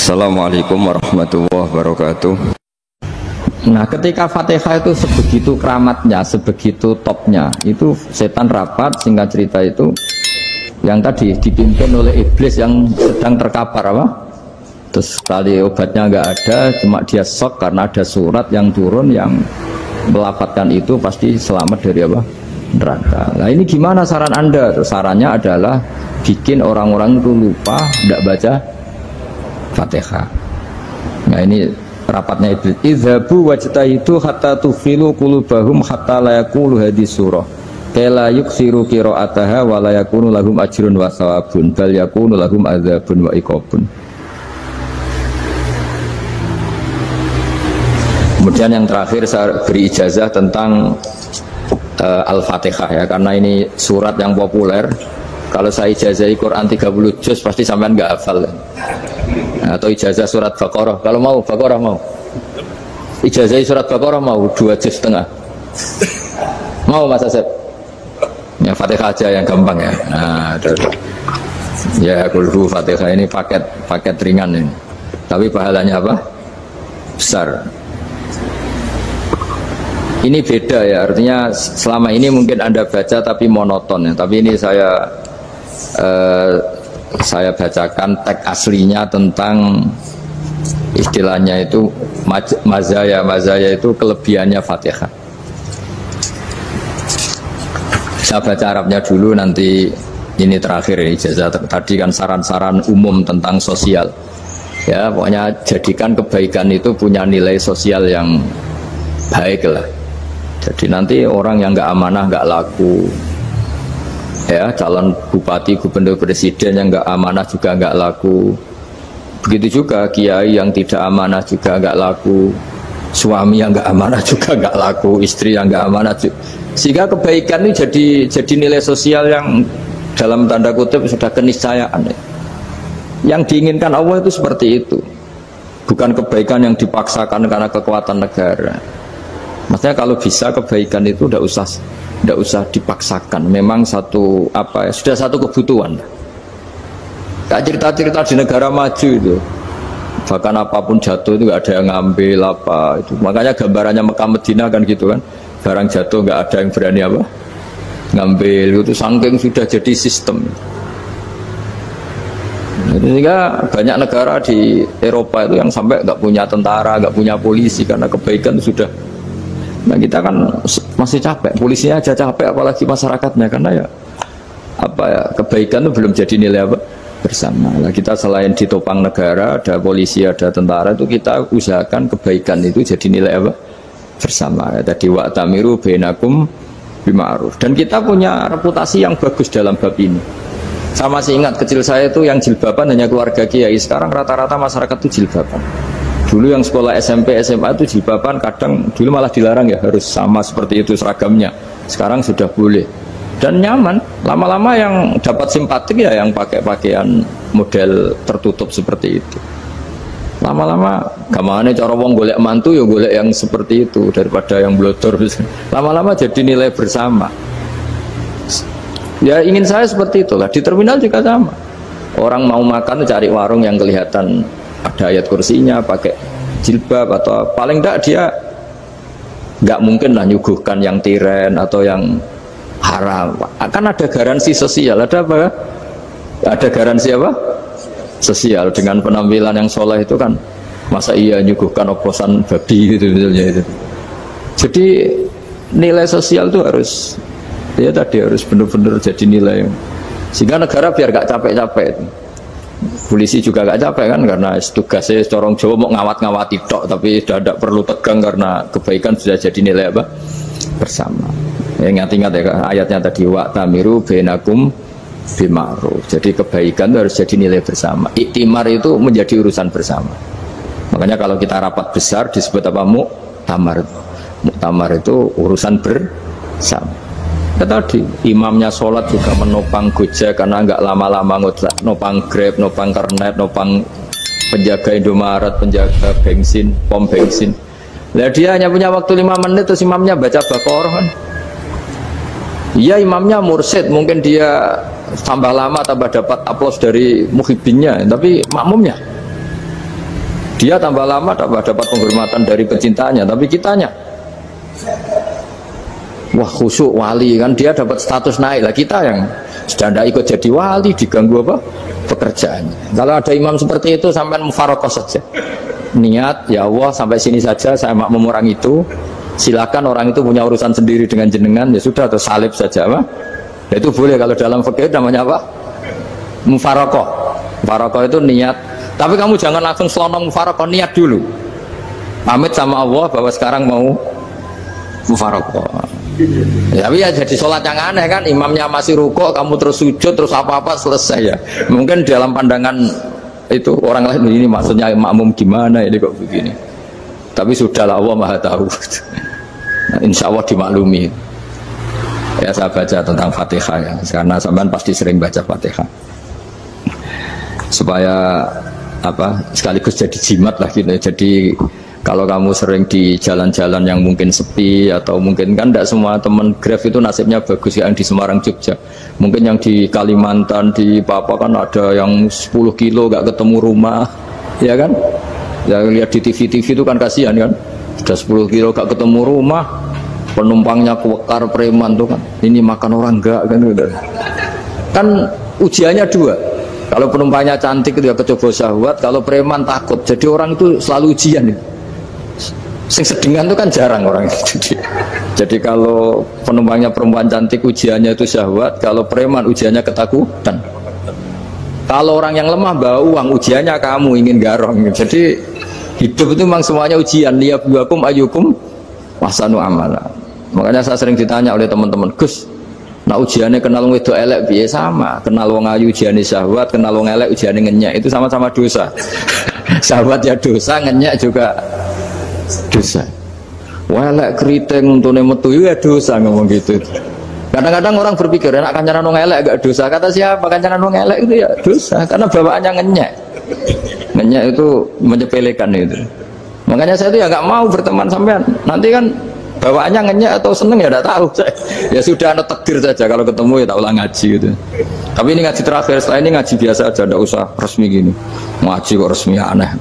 Assalamualaikum warahmatullahi wabarakatuh. Nah, ketika Fatihah itu sebegitu keramatnya, sebegitu topnya, itu setan rapat, singkat cerita itu yang tadi dipimpin oleh iblis yang sedang terkapar apa? Terus kali obatnya nggak ada, cuma dia shock karena ada surat yang turun yang melafatkan itu pasti selamat dari apa? Neraka. Nah, ini gimana saran Anda? Sarannya adalah bikin orang-orang itu lupa, tidak baca Fatihah. Nah, ini rapatnya iblis. Idzabu wajtahidu hatta tufilu qulubahum hatta la yaqulu hadhihi surah. Kala yuksiru qira'ataha wa la yakunu lahum ajrun wa thawabun bal yakunu lahum adzabun wa iqabun. Kemudian yang terakhir saya beri ijazah tentang Al-Fatihah ya, karena ini surat yang populer. Kalau saya ijazahi Quran 30 juz pasti sampean nggak hafal kan? Atau ijazah surat Baqarah, kalau mau Baqarah mau ijazahi surat Baqarah mau 2 juz setengah mau Mas Asep ya, Fatihah aja yang gampang ya. Nah, ya kulhu Fatihah ini paket ringan ini, tapi pahalanya apa? Besar. Ini beda ya, artinya selama ini mungkin Anda baca tapi monoton ya, tapi ini saya bacakan teks aslinya tentang istilahnya itu mazaya itu kelebihannya Fatihah. Saya baca Arabnya dulu, nanti ini terakhir ya, ijazah tadi kan saran-saran umum tentang sosial ya, pokoknya jadikan kebaikan itu punya nilai sosial yang baik lah. Jadi nanti orang yang nggak amanah nggak laku ya, calon bupati, gubernur, presiden yang nggak amanah juga nggak laku. Begitu juga kiai yang tidak amanah juga nggak laku, suami yang nggak amanah juga nggak laku, istri yang nggak amanah juga. Sehingga kebaikan ini jadi nilai sosial yang dalam tanda kutip sudah keniscayaan ya. Yang diinginkan Allah itu seperti itu, bukan kebaikan yang dipaksakan karena kekuatan negara. Maksudnya kalau bisa kebaikan itu tidak usah dipaksakan. Memang sudah satu kebutuhan. Kayak cerita-cerita di negara maju itu, bahkan apapun jatuh itu nggak ada yang ngambil apa itu. Makanya gambarannya Mekah Madinah kan gitu kan, barang jatuh nggak ada yang berani apa ngambil, itu saking sudah jadi sistem. Sehingga banyak negara di Eropa itu yang sampai nggak punya tentara, nggak punya polisi karena kebaikan itu sudah. Nah, kita kan masih capek, polisinya aja capek apalagi masyarakatnya, karena ya kebaikan itu belum jadi nilai apa bersama. Nah, kita selain ditopang negara, ada polisi, ada tentara, itu kita usahakan kebaikan itu jadi nilai apa bersama. Ya, tadi wa'tamiru bainakum bima'ruf. Dan kita punya reputasi yang bagus dalam bab ini. Saya masih ingat kecil saya itu yang jilbaban hanya keluarga kiai. Sekarang rata-rata masyarakat itu jilbaban. Dulu yang sekolah SMP, SMA itu jilbaban kadang dulu malah dilarang ya, harus sama seperti itu seragamnya. Sekarang sudah boleh dan nyaman. Lama-lama yang dapat simpatik ya yang pakai pakaian model tertutup seperti itu. Lama-lama gamane cara wong golek mantu ya golek yang seperti itu daripada yang blodor. Lama-lama jadi nilai bersama. Ya ingin saya seperti itulah. Di terminal juga sama. Orang mau makan cari warung yang kelihatan ada ayat kursinya, pakai jilbab, atau paling enggak dia nggak mungkin lah nyuguhkan yang tiren atau yang haram. Akan ada garansi sosial, ada apa? Ada garansi apa? Sosial dengan penampilan yang soleh itu kan, masa iya nyuguhkan oplosan babi gitu misalnya itu. Jadi nilai sosial itu harus harus benar-benar jadi nilai, sehingga negara biar gak capek-capek itu. Polisi juga gak capek kan, karena tugasnya corong Jawa mau ngawat-ngawati tok, tapi sudah tidak perlu tegang karena kebaikan sudah jadi nilai apa bersama. Ingat-ingat ya ayatnya tadi, wa'tamiru bainakum bima'ruf. Jadi kebaikan itu harus jadi nilai bersama. Iktimar itu menjadi urusan bersama. Makanya kalau kita rapat besar disebut apa? Muktamar. Muktamar itu urusan bersama. Tadi imamnya sholat juga menopang Gojek karena nggak lama-lama nopang Grab, nopang Kernet, nopang penjaga Indomaret, penjaga bensin, pom bensin. Nah, dia hanya punya waktu 5 menit terus imamnya baca Baqarah kan. Iya, imamnya mursyid, mungkin dia tambah lama tambah dapat aplaus dari muhibbinnya, tapi makmumnya Dia tambah lama dapat penghormatan dari pecintanya, tapi kitanya wah khusyuk wali kan, dia dapat status naik lah. Kita yang sudah tidak ikut jadi wali diganggu apa pekerjaannya. Kalau ada imam seperti itu sampai mufarokoh saja, niat ya Allah sampai sini saja, saya makmum orang itu, silakan orang itu punya urusan sendiri dengan jenengan, ya sudah, atau salib saja apa. Itu boleh kalau dalam fikih namanya apa, mufarokoh. Mufarokoh itu niat, tapi kamu jangan langsung selonong mufarokoh, niat dulu pamit sama Allah bahwa sekarang mau mufarokoh. Ya, tapi ya jadi sholat yang aneh kan, imamnya masih rukuk, kamu terus sujud, terus apa-apa selesai ya. Mungkin dalam pandangan itu orang lain ini maksudnya makmum gimana ini kok begini. Tapi sudahlah, Allah Maha tahu. Nah, insya Allah dimaklumi. Ya saya baca tentang Fatihah ya, karena sampean pasti sering baca Fatihah. Supaya apa sekaligus jadi jimat lah gitu. Jadi kalau kamu sering di jalan-jalan yang mungkin sepi, atau mungkin kan tidak semua teman Grab itu nasibnya bagus yang di Semarang Jogja, mungkin yang di Kalimantan di Papua kan ada yang 10 kilo gak ketemu rumah ya kan, yang lihat di TV-TV itu kan kasihan kan, sudah 10 kilo gak ketemu rumah, penumpangnya kewekar preman tuh kan, ini makan orang enggak kan, kan ujiannya dua. Kalau penumpangnya cantik itu ya kecoba syahwat, kalau preman takut. Jadi orang itu selalu ujian ya. Sing sedengan itu kan jarang orang itu. Jadi kalau penumpangnya perempuan cantik ujiannya itu syahwat, kalau preman ujiannya ketakutan. Kalau orang yang lemah bawa uang ujiannya kamu ingin garong. Jadi hidup itu memang semuanya ujian. Liyabluwakum ayyukum ahsanu amala. Makanya saya sering ditanya oleh teman-teman, Gus, nah ujiannya kenal wong wedok elek piye? Sama, kenal wong ayu ujiannya syahwat, kenal wong elek ujiannya ngenyek, itu sama-sama dosa. Syahwat ya dosa, ngenyek juga dosa. Welek keriting untune metu ya dosa, ngomong gitu. Kadang-kadang orang berpikir enak kancanan wong elek gak dosa. Kata siapa? Kancanan wong elek itu ya dosa, karena bawaannya ngenyek. Ngenyek itu menyepelekan itu. Makanya saya itu ya nggak mau berteman sampean. Nanti kan bawaannya ngenyek atau seneng ya tidak tahu. Ya sudah, ada takdir saja, kalau ketemu ya tak ulang ngaji gitu. Tapi ini ngaji terakhir, setelah ini ngaji biasa aja, tidak usah resmi gini. Ngaji kok resmi aneh.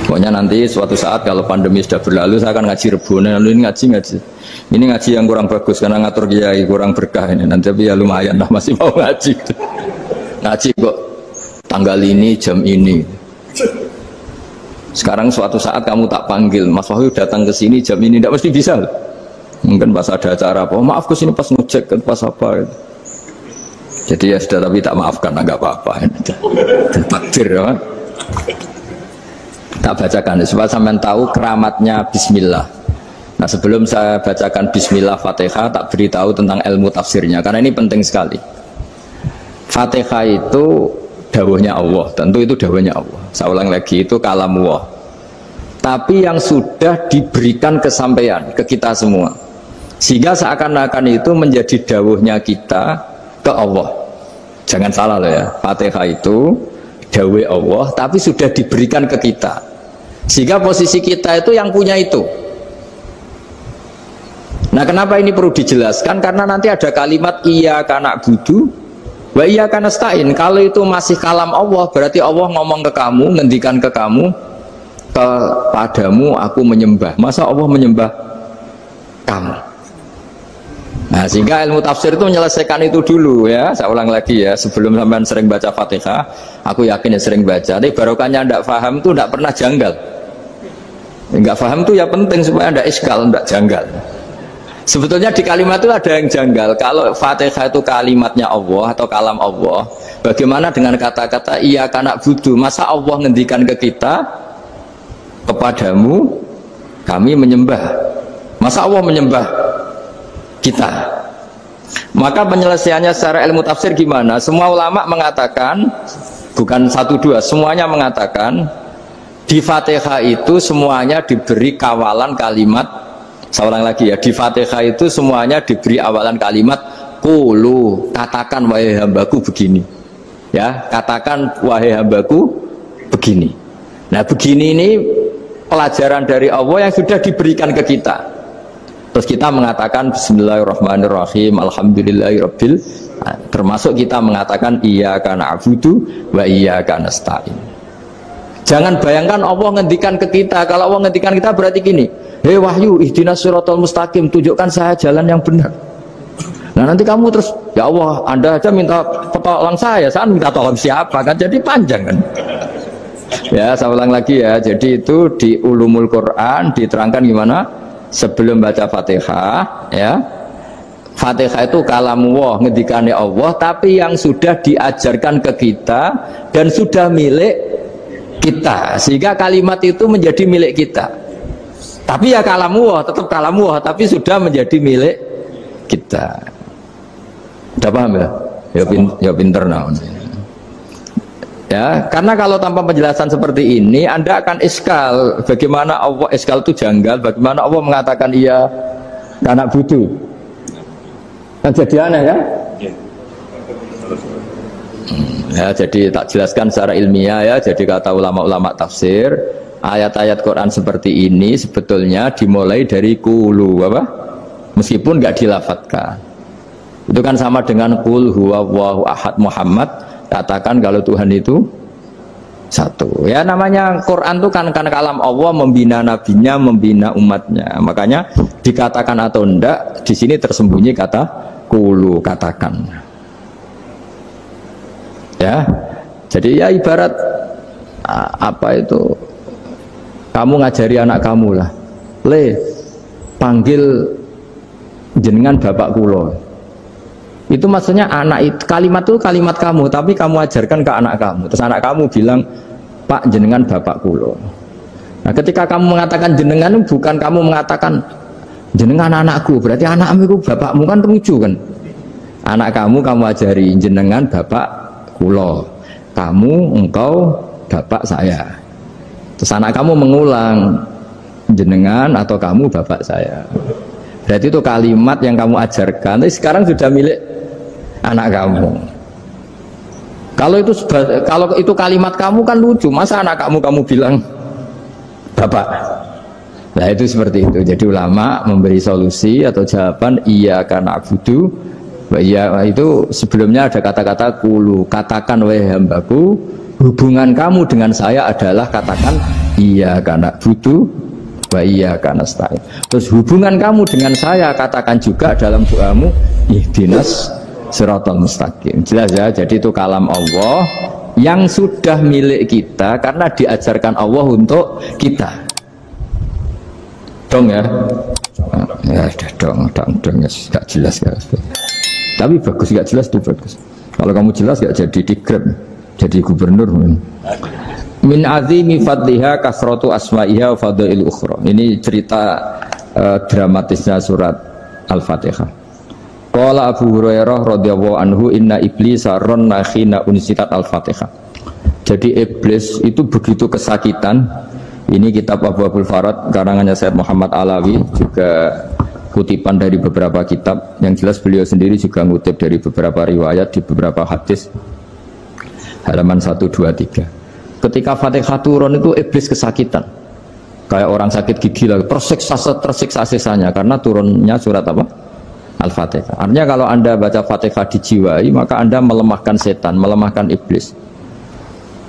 Pokoknya nanti suatu saat kalau pandemi sudah berlalu, saya akan ngaji Rebona. Lalu ini ngaji. Ini ngaji yang kurang bagus karena ngatur kiai, kurang berkah ini. Nanti tapi ya lumayan lah, masih mau ngaji. Ngaji kok tanggal ini, jam ini. Sekarang suatu saat kamu tak panggil, Mas Wahyu datang ke sini jam ini, tidak mesti bisa. Mungkin pas ada acara apa, oh, maaf ke sini pas ngecek, pas apa. Gitu. Jadi ya sudah, tapi tak maafkan, enggak apa-apa. Takdir ya. Tak bacakan supaya sampean tahu keramatnya Bismillah. Nah sebelum saya bacakan Bismillah Fatihah, tak beritahu tentang ilmu tafsirnya, karena ini penting sekali. Fatihah itu dawuhnya Allah, tentu itu dawuhnya Allah. Saya ulang lagi, itu kalam Allah. Tapi yang sudah diberikan kesampaian ke kita semua, sehingga seakan-akan itu menjadi dawuhnya kita ke Allah. Jangan salah loh ya, Fatihah itu dawuh Allah, tapi sudah diberikan ke kita, sehingga posisi kita itu yang punya itu. Nah kenapa ini perlu dijelaskan? Karena nanti ada kalimat iyyaka na'budu wa iyyaka nasta'in. Kalau itu masih kalam Allah, berarti Allah ngomong ke kamu, ngendikan ke kamu, kepadamu aku menyembah. Masa Allah menyembah kamu? Nah sehingga ilmu tafsir itu menyelesaikan itu dulu ya. Saya ulang lagi ya, sebelum sampean sering baca Fatihah, aku yakin ya sering baca, tapi barokahnya tidak paham itu tidak pernah janggal. Enggak paham itu ya penting supaya ada iskal, tidak janggal. Sebetulnya di kalimat itu ada yang janggal. Kalau Fatihah itu kalimatnya Allah atau kalam Allah, bagaimana dengan kata-kata iyyaka na'budu? Masa Allah ngendikan ke kita, kepadamu kami menyembah? Masa Allah menyembah kita? Maka penyelesaiannya secara ilmu tafsir gimana? Semua ulama mengatakan, bukan satu dua, semuanya mengatakan di Fatihah itu semuanya diberi kawalan kalimat. Saya ulang lagi ya, di Fatihah itu semuanya diberi awalan kalimat qulu, katakan wahai hambaku begini. Ya, katakan wahai hambaku begini. Nah, begini ini pelajaran dari Allah yang sudah diberikan ke kita. Terus kita mengatakan bismillahirrahmanirrahim, alhamdulillahirabbil, termasuk kita mengatakan iyyaka na'budu wa iyyaka nasta'in. Jangan bayangkan Allah ngendikan ke kita. Kalau Allah ngendikan kita berarti gini, hei wahyu, ihdinas siratal mustaqim, tunjukkan saya jalan yang benar. Nah nanti kamu terus, ya Allah, Anda aja minta tolong saya minta tolong siapa kan? Jadi panjang kan? Ya, saya ulang lagi ya. Jadi itu di Ulumul Quran diterangkan gimana? Sebelum baca Fatihah, ya. Fatihah itu kalamullah, ngendikane Allah, tapi yang sudah diajarkan ke kita dan sudah milik kita, sehingga kalimat itu menjadi milik kita. Tapi ya kalamullah, tetap kalamullah, tapi sudah menjadi milik kita. Udah paham ya? Ya pinter nah. Ya, karena kalau tanpa penjelasan seperti ini, Anda akan iskal. Bagaimana Allah, iskal itu janggal. Bagaimana Allah mengatakan iya anak butuh? Kan jadi aneh kan? Ya, jadi tak jelaskan secara ilmiah ya. Jadi kata ulama-ulama tafsir, ayat-ayat Quran seperti ini sebetulnya dimulai dari qulu apa? Meskipun nggak dilafatkan. Itu kan sama dengan qul huwallahu ahad Muhammad, katakan kalau Tuhan itu satu. Ya namanya Quran itu kan kalam Allah, membina nabinya, membina umatnya. Makanya dikatakan atau enggak, di sini tersembunyi kata qulu, katakan. Ya. Jadi ya ibarat apa itu? Kamu ngajari anak kamu lah. Le, panggil jenengan bapak kulo. Itu maksudnya anak itu, kalimat itu kalimat kamu, tapi kamu ajarkan ke anak kamu. Terus anak kamu bilang, Pak jenengan bapak kulo. Nah ketika kamu mengatakan jenengan, bukan kamu mengatakan jenengan anakku, berarti anakmu itu bapakmu, kan lucu kan? Anak kamu ajari jenengan bapak kulo, kamu engkau bapak saya. Terus anak kamu mengulang jenengan atau kamu bapak saya. Berarti itu kalimat yang kamu ajarkan, tapi sekarang sudah milik anak kamu. Kalau itu kalimat kamu kan lucu, masa anak kamu bilang bapak. Nah itu seperti itu. Jadi ulama memberi solusi atau jawaban iya karena abudu. Iya itu sebelumnya ada kata-kata qulu, katakan wahai hambaku, hubungan kamu dengan saya adalah katakan iya karena abudu wa iya karena nasta'in. Terus hubungan kamu dengan saya katakan juga dalam doamu ihdinas siratal mustaqim. Jelas ya, jadi itu kalam Allah yang sudah milik kita karena diajarkan Allah untuk kita. Dong ya? Ya sudah dong ya, gak jelas ya. Tapi bagus, gak jelas itu bagus. Kalau kamu jelas gak jadi digrab, jadi gubernur. Min azimi fadliha kasratu asma'iha wa fadail ukhra. Ini cerita dramatisnya surat Al-Fatihah. Qala Abu Hurairah radhiyallahu anhu inna iblisa ranna khina unsitat Al-Fatihah. Jadi iblis itu begitu kesakitan. Ini kitab Abu Abul Farad karangannya Syekh Muhammad Alawi, juga kutipan dari beberapa kitab. Yang jelas beliau sendiri juga ngutip dari beberapa riwayat di beberapa hadis. Halaman 123. Ketika Fatihah turun itu iblis kesakitan. Kayak orang sakit gigi lah, tersiksa sisanya karena turunnya surat apa? Al-Fatihah. Artinya kalau Anda baca Fatihah dijiwai, maka Anda melemahkan setan, melemahkan iblis.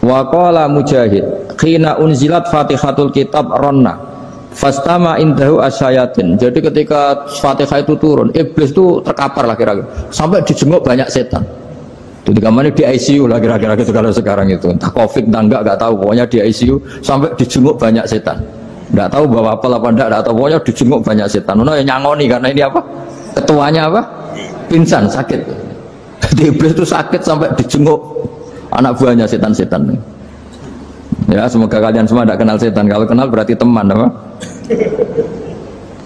Wa qala Mujahid, khina unzilat Fatihatul kitab ronna fastama indahu asyayatin. Jadi ketika Fatihah itu turun, iblis itu terkapar lah kira-kira, sampai dijenguk banyak setan. Itu di kamarnya di ICU lah kira-kira gitu kalau sekarang itu. Entah Covid entah enggak tahu, pokoknya di ICU sampai dijenguk banyak setan. Enggak tahu bawa apa enggak tahu, pokoknya dijenguk banyak setan. Ono yang nyangoni karena ini apa? Ketuanya apa? Pingsan, sakit. Jadi iblis itu sakit sampai dijenguk anak buahnya setan-setan. Ya, semoga kalian semua tidak kenal setan. Kalau kenal berarti teman, apa?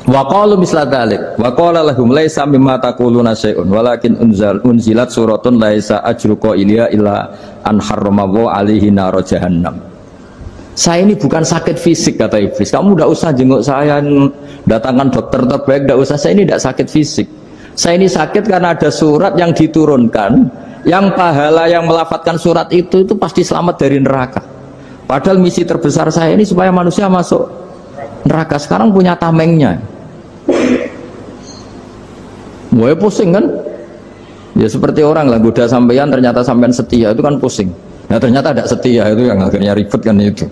Wa qalu misla dzalik. Wa qala lahum laisa mimma taquluna syai'un walakin unzilat suratun laisa ajru qailiha illa an harrama alaihi nar jahannam. Saya ini bukan sakit fisik, kata iblis. Kamu tidak usah jenguk saya, datangkan dokter terbaik, tidak usah. Saya ini tidak sakit fisik. Saya ini sakit karena ada surat yang diturunkan, yang pahala yang melafatkan surat itu pasti selamat dari neraka. Padahal misi terbesar saya ini supaya manusia masuk neraka. Sekarang punya tamengnya. Wah pusing kan? Ya seperti orang lah, goda sampean ternyata sampean setia, itu kan pusing. Nah ternyata tidak setia, itu yang akhirnya ribet kan itu.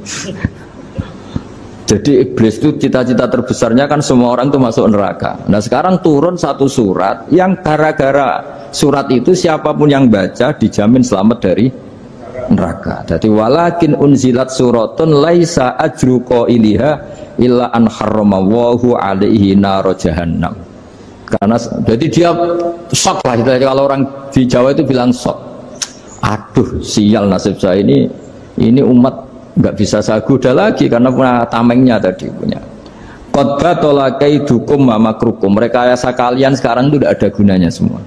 Jadi iblis itu cita-cita terbesarnya kan semua orang itu masuk neraka. Nah sekarang turun satu surat yang gara-gara surat itu siapapun yang baca dijamin selamat dari neraka. Jadi walakin unzilat suratun laisa ajru qailiha illa an harramallahu alaihi nar jahannam. Karena jadi dia shock lah, kalau orang di Jawa itu bilang shock. Aduh sial nasib saya ini umat nggak bisa saya goda lagi karena punya tamengnya tadi punya. Qad batala kaidukum wa makrukum. Rekayasa kalian sekarang itu tidak ada gunanya semua.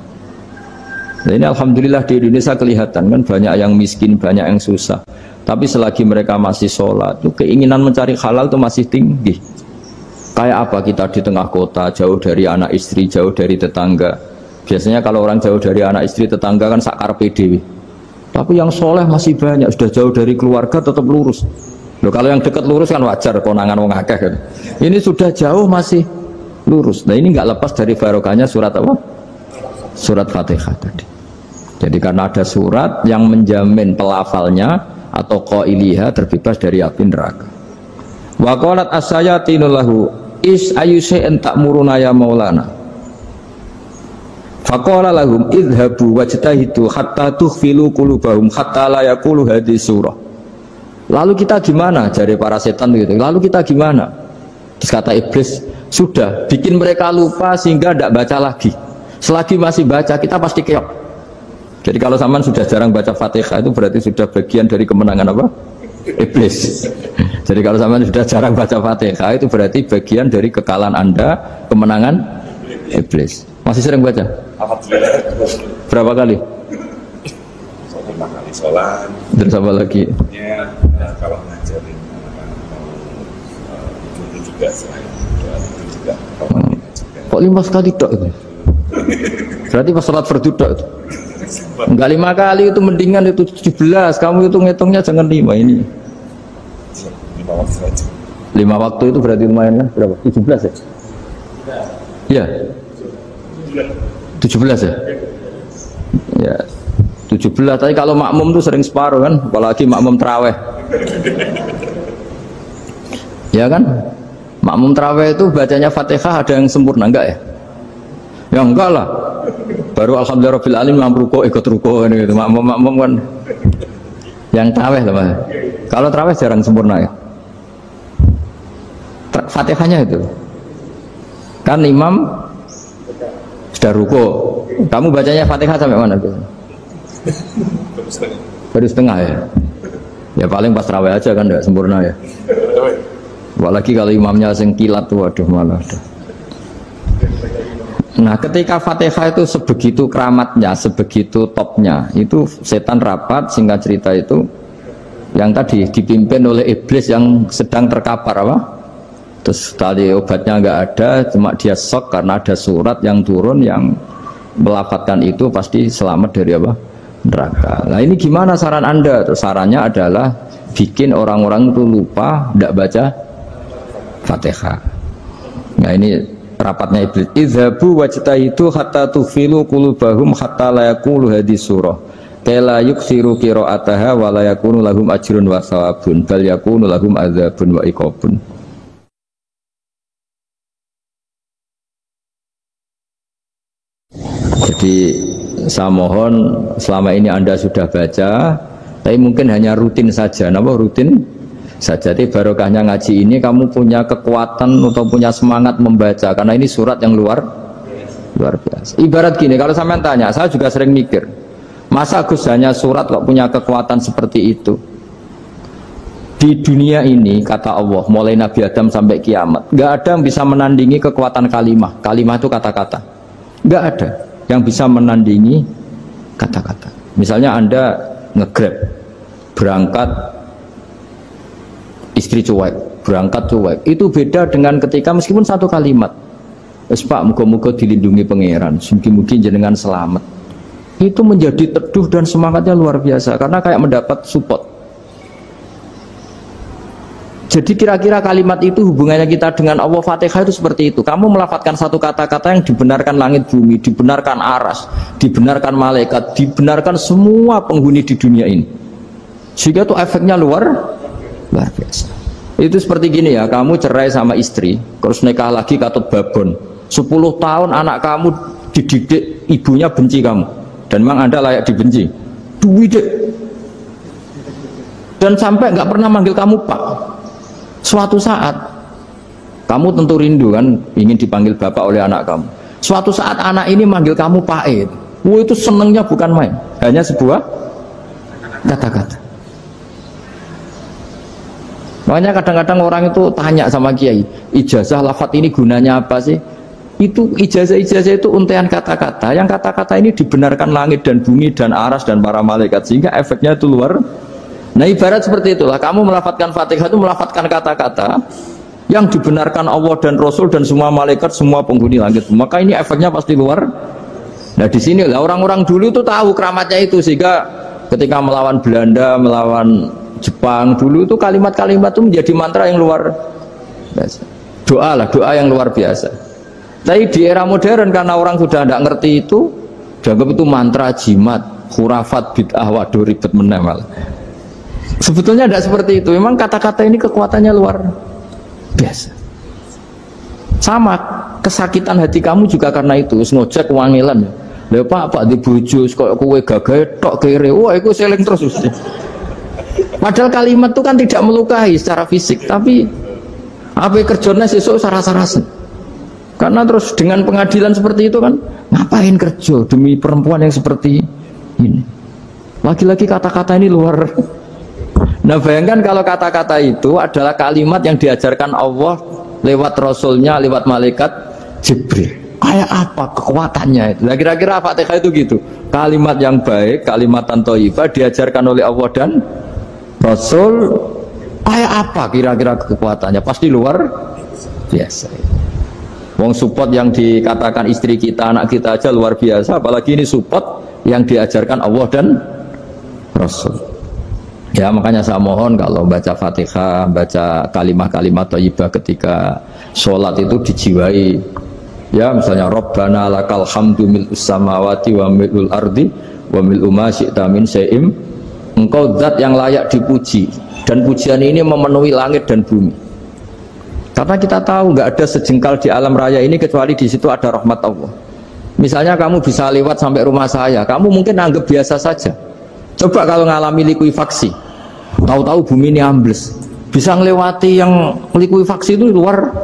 Nah, ini alhamdulillah di Indonesia kelihatan kan banyak yang miskin, banyak yang susah. Tapi selagi mereka masih sholat, itu keinginan mencari halal itu masih tinggi. Kayak apa kita di tengah kota, jauh dari anak istri, jauh dari tetangga. Biasanya kalau orang jauh dari anak istri, tetangga kan sakar PDW. Tapi yang soleh masih banyak, sudah jauh dari keluarga tetap lurus. Loh, kalau yang dekat lurus kan wajar, konangan wong akeh kan. Ini sudah jauh masih lurus. Nah ini nggak lepas dari barokahnya surat apa? Surat Fatihah tadi. Jadi karena ada surat yang menjamin pelafalnya atau qailiha terbebas dari api neraka. Wa qalat as-sayatinu lahu is ayyusa'in ta'muruna ya maulana. Faqala lahum idhabu wajtahidu hatta tukhfilu qulubahum hatta la yaqulu hadhihi surah. Lalu kita gimana? Jari para setan gitu. Lalu kita gimana? Terus kata iblis, sudah bikin mereka lupa sehingga tidak baca lagi. Selagi masih baca kita pasti keok. Jadi kalau sampean sudah jarang baca Fatihah itu berarti sudah bagian dari kemenangan apa? Iblis. Jadi kalau sampean sudah jarang baca Fatihah itu berarti bagian dari kekalahan Anda, kemenangan iblis. Masih sering baca? Alhamdulillah. Berapa kali? 5 kali sholat. Terus apa lagi? Ya, kalau ngajarin itu juga selain itu juga Kok 5 kali dok itu? Berarti pas sholat fardu dok itu? Enggak 5 kali itu mendingan itu 17. Kamu itu ngitungnya jangan 5 ini. 5 waktu saja. 5 waktu itu berarti lumayan kan? Berapa? 17 ya? Iya. 17 ya? Ya 17, tapi kalau makmum tuh sering separuh kan, apalagi makmum terawih. Ya kan? Makmum terawih itu bacanya Fatihah ada yang sempurna enggak ya? Ya enggak lah. Baru alhamdulillah rabbil alamin ruko ikut ruko gitu. Makmum kan yang terawih lah Mas. Kalau terawih jarang sempurna ya. Fatihahnya itu. Kan imam sudah ruko, kamu bacanya Fatihah sampai mana? Baru setengah ya. Ya paling pas terawih aja kan tidak sempurna ya. Apalagi kalau imamnya sing kilat tuh, waduh malah. Nah ketika Fatihah itu sebegitu keramatnya, sebegitu topnya, itu setan rapat, singkat cerita itu yang tadi dipimpin oleh iblis yang sedang terkapar apa? Terus tali obatnya nggak ada, cuma dia shock karena ada surat yang turun yang melafatkan itu pasti selamat dari apa? Neraka. Nah ini gimana saran Anda? Terus sarannya adalah bikin orang-orang itu lupa, tidak baca Fatihah. Nah ini rapatnya iblis. Idhabu wajtahidu hatta tufilu qulubahum hatta la yaqulu hadhihi surah. Kala yuksiru qira'ataha wa la yakunu lahum ajrun wa thawabun bal yakunu lahum adzabun wa iqabun. Jadi saya mohon selama ini Anda sudah baca, tapi mungkin hanya rutin saja. Kenapa rutin saja? Jadi barokahnya ngaji ini kamu punya kekuatan atau punya semangat membaca karena ini surat yang luar biasa. Ibarat gini, kalau sampean tanya, saya juga sering mikir, masa Gus hanya surat kok punya kekuatan seperti itu? Di dunia ini kata Allah, mulai Nabi Adam sampai kiamat, nggak ada yang bisa menandingi kekuatan kalimah. Kalimah itu kata-kata, nggak ada yang bisa menandingi kata-kata. Misalnya Anda nge-grab berangkat, istri cuek, berangkat cuek, itu beda dengan ketika meskipun satu kalimat, wes Pak muga-muga dilindungi pangeran, mungkin jenengan selamat, itu menjadi teduh dan semangatnya luar biasa karena kayak mendapat support. Jadi kira-kira kalimat itu hubungannya kita dengan Allah, Fatihah itu seperti itu. Kamu melafatkan satu kata-kata yang dibenarkan langit bumi, dibenarkan aras, dibenarkan malaikat, dibenarkan semua penghuni di dunia ini. Sehingga tuh efeknya luar biasa. Itu seperti gini ya, kamu cerai sama istri, terus nikah lagi katut babon. 10 tahun anak kamu dididik, ibunya benci kamu. Dan memang Anda layak dibenci. Dididik. Dan sampai nggak pernah manggil kamu Pak. Suatu saat, kamu tentu rindu kan, ingin dipanggil Bapak oleh anak kamu. Suatu saat anak ini manggil kamu Pak E. Itu senengnya bukan main. Hanya sebuah kata-kata. Makanya kadang-kadang orang itu tanya sama kiai, ijazah lafadz ini gunanya apa sih? Itu ijazah-ijazah itu untaian kata-kata. Yang kata-kata ini dibenarkan langit dan bumi dan aras dan para malaikat, sehingga efeknya itu luar. Nah ibarat seperti itulah, kamu melafadzkan Fatihah itu melafadzkan kata-kata yang dibenarkan Allah dan Rasul dan semua malaikat, semua penghuni langit. Maka ini efeknya pasti luar. Nah di sini lah orang-orang dulu itu tahu keramatnya itu, sehingga ketika melawan Belanda, melawan Jepang dulu itu kalimat-kalimat itu menjadi mantra yang luar biasa. Doa lah, doa yang luar biasa. Tapi di era modern karena orang sudah tidak ngerti itu, dianggap itu mantra, jimat, khurafat, bid'ah, waduh ribet menemal. Sebetulnya tidak seperti itu. Memang kata-kata ini kekuatannya luar biasa. Sama kesakitan hati kamu juga karena itu. Ngojek wangilan. Lha Pak di bojo kok kowe gagahe tok kere. Wah, iku seling terus mesti. Padahal kalimat itu kan tidak melukai secara fisik, tapi apa kerjanya sesuk saras-sarasen. Karena terus dengan pengadilan seperti itu kan, ngapain kerja demi perempuan yang seperti ini? Lagi-lagi kata-kata ini luar. Nah bayangkan kalau kata-kata itu adalah kalimat yang diajarkan Allah lewat Rasulnya, lewat malaikat Jibril. Kayak apa kekuatannya itu? Nah, kira-kira Fatihah itu gitu. Kalimat yang baik, kalimatan thayyibah diajarkan oleh Allah dan Rasul, kayak apa kira-kira kekuatannya? Pasti luar biasa. Wong support yang dikatakan istri kita, anak kita aja luar biasa, apalagi ini support yang diajarkan Allah dan Rasul. Ya makanya saya mohon kalau baca Fatihah, baca kalimat-kalimat thayyibah ketika sholat itu dijiwai. Ya misalnya Rabbana lakal hamdu mil'us samawati wa mil'ul ardi wa mil'u ma syi'ta min syai'im. Engkau zat yang layak dipuji, dan pujian ini memenuhi langit dan bumi. Karena kita tahu nggak ada sejengkal di alam raya ini kecuali di situ ada rahmat Allah. Misalnya kamu bisa lewat sampai rumah saya, kamu mungkin anggap biasa saja. Coba kalau ngalami likuifaksi, tahu-tahu bumi ini ambles, bisa ngelewati yang likuifaksi itu luar.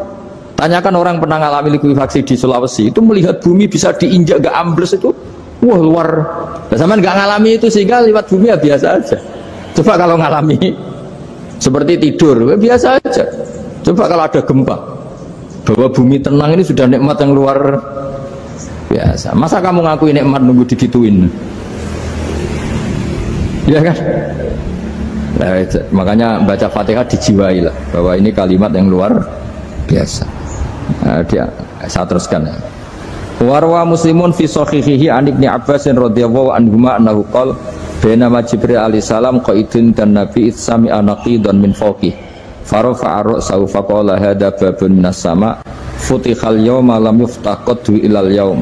Tanyakan orang pernah ngalami likuifaksi di Sulawesi, itu melihat bumi bisa diinjak gak ambles itu, wah luar. Nah, sama nggak ngalami itu sehingga lewat bumi ya biasa aja. Coba kalau ngalami seperti tidur, ya biasa aja. Coba kalau ada gempa, bahwa bumi tenang ini sudah nikmat yang luar biasa. Masa kamu ngakui nikmat nunggu digituin? Ya kan? Nah, makanya baca Fatihah dijiwai lah, bahwa ini kalimat yang luar biasa. Nah, saya teruskan. Warwa Muslimun fi sahihihi an Ibnu Abbas radhiyallahu anhuma annahu qala bainama Jibril alaihi salam qaidun dan Nabi itsami anaqidan min fawqi farafa'a ra'sahu faqala hadza babun minas sama futihal yawma lam yuftah qaddu ilal yaum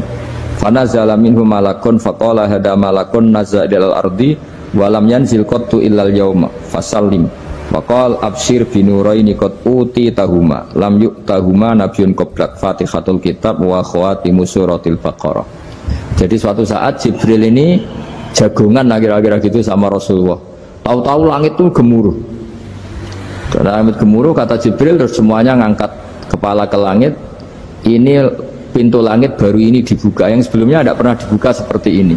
fanazala minhu malakun faqala hadza malakun nazala ilal ardi wa lam yanzil qaddu ilal yaum fasallim waqal absyir binuraini qad uti tahuma lam yu'tahuma nabiyyun qablak Fatihatul kitab wa khawatimu suratil baqarah. Jadi suatu saat Jibril ini jagongan kira-kira gitu sama Rasulullah. Tahu-tahu langit tuh gemuruh. Karena langit gemuruh kata Jibril terus semuanya ngangkat kepala ke langit. Ini pintu langit baru ini dibuka, yang sebelumnya tidak pernah dibuka seperti ini.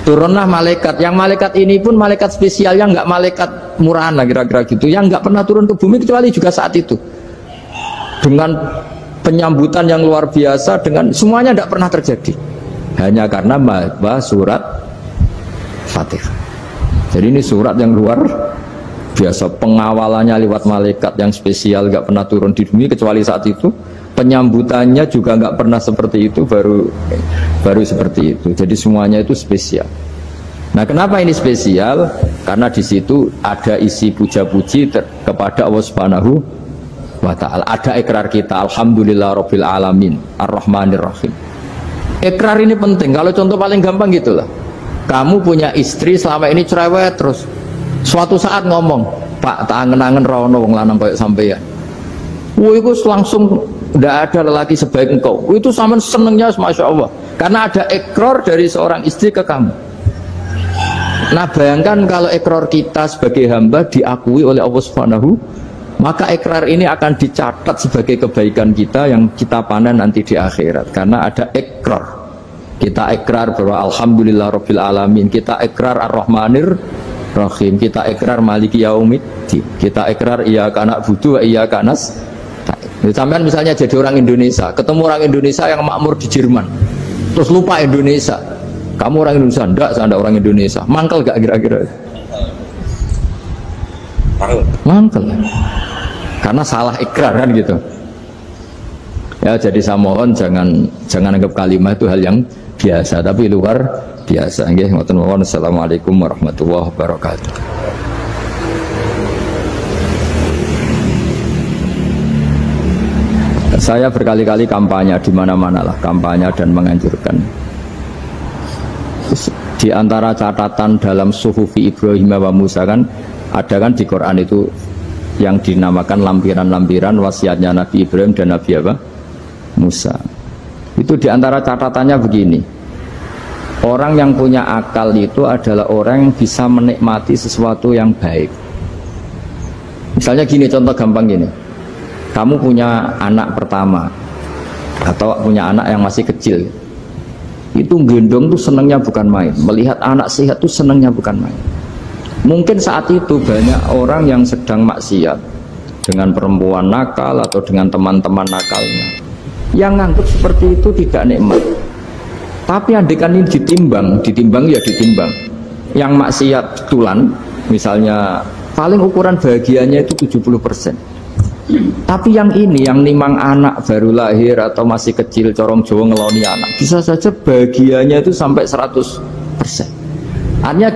Turunlah malaikat, yang malaikat ini pun malaikat spesial, yang nggak malaikat murahan lah kira-kira gitu, yang nggak pernah turun ke bumi kecuali juga saat itu, dengan penyambutan yang luar biasa, dengan semuanya tidak pernah terjadi, hanya karena bahas surat Fatihah. Jadi ini surat yang luar biasa, pengawalannya lewat malaikat yang spesial, nggak pernah turun di bumi kecuali saat itu. Penyambutannya juga nggak pernah seperti itu, baru seperti itu. Jadi semuanya itu spesial. Nah, kenapa ini spesial? Karena di situ ada isi puja-puji kepada Allah Subhanahu wa Ta'ala. Ada ikrar kita, alhamdulillah rabbil alamin, ar-rahmanir rahim. Ikrar ini penting. Kalau contoh paling gampang gitulah. Kamu punya istri selama ini cerewet terus, Suatu saat ngomong, Pak, tak angen-angen rono wong lanang koyo sampeyan. Itu langsung tidak ada lelaki sebaik engkau. Itu sama senengnya, masya Allah. Karena ada ikrar dari seorang istri ke kamu. Nah bayangkan kalau ikrar kita sebagai hamba diakui oleh Allah Subhanahu, maka ikrar ini akan dicatat sebagai kebaikan kita yang kita panen nanti di akhirat. Karena ada ikrar. Kita ikrar bahwa Alhamdulillah Rabbil Alamin. Kita ikrar Ar-Rahmanir Rahim. Kita ikrar Maliki Yaumiddin. Kita ikrar Iyyaka na'budu wa iyyaka nasta'in. Sampean misalnya jadi orang Indonesia, ketemu orang Indonesia yang makmur di Jerman, terus lupa Indonesia. Kamu orang Indonesia? Enggak, saya enggak orang Indonesia. Mangkel gak kira-kira? Mangkel. Karena salah ikrar kan gitu. Ya, jadi saya mohon jangan anggap kalimat itu hal yang biasa, tapi luar biasa. Nggih, ngoten mawon. Assalamualaikum warahmatullahi wabarakatuh. Saya berkali-kali kampanye di mana-mana lah, kampanye dan menganjurkan. Di antara catatan dalam Suhufi Ibrahim wa Musa kan ada kan di Quran itu yang dinamakan lampiran-lampiran wasiatnya Nabi Ibrahim dan Nabi apa? Musa. Itu diantara catatannya begini, orang yang punya akal itu adalah orang yang bisa menikmati sesuatu yang baik. Misalnya gini, contoh gampang gini, kamu punya anak pertama atau punya anak yang masih kecil, itu gendong tuh senangnya bukan main, melihat anak sehat tuh senangnya bukan main. Mungkin saat itu banyak orang yang sedang maksiat dengan perempuan nakal atau dengan teman-teman nakalnya, yang nganggap seperti itu tidak nikmat. Tapi andekan ini ditimbang ya ditimbang. Yang maksiat tulan, misalnya paling ukuran bahagianya itu 70%. Tapi yang ini, yang nimang anak baru lahir atau masih kecil, corong Jawa ngeloni anak, bisa saja bahagianya itu sampai 100%. Artinya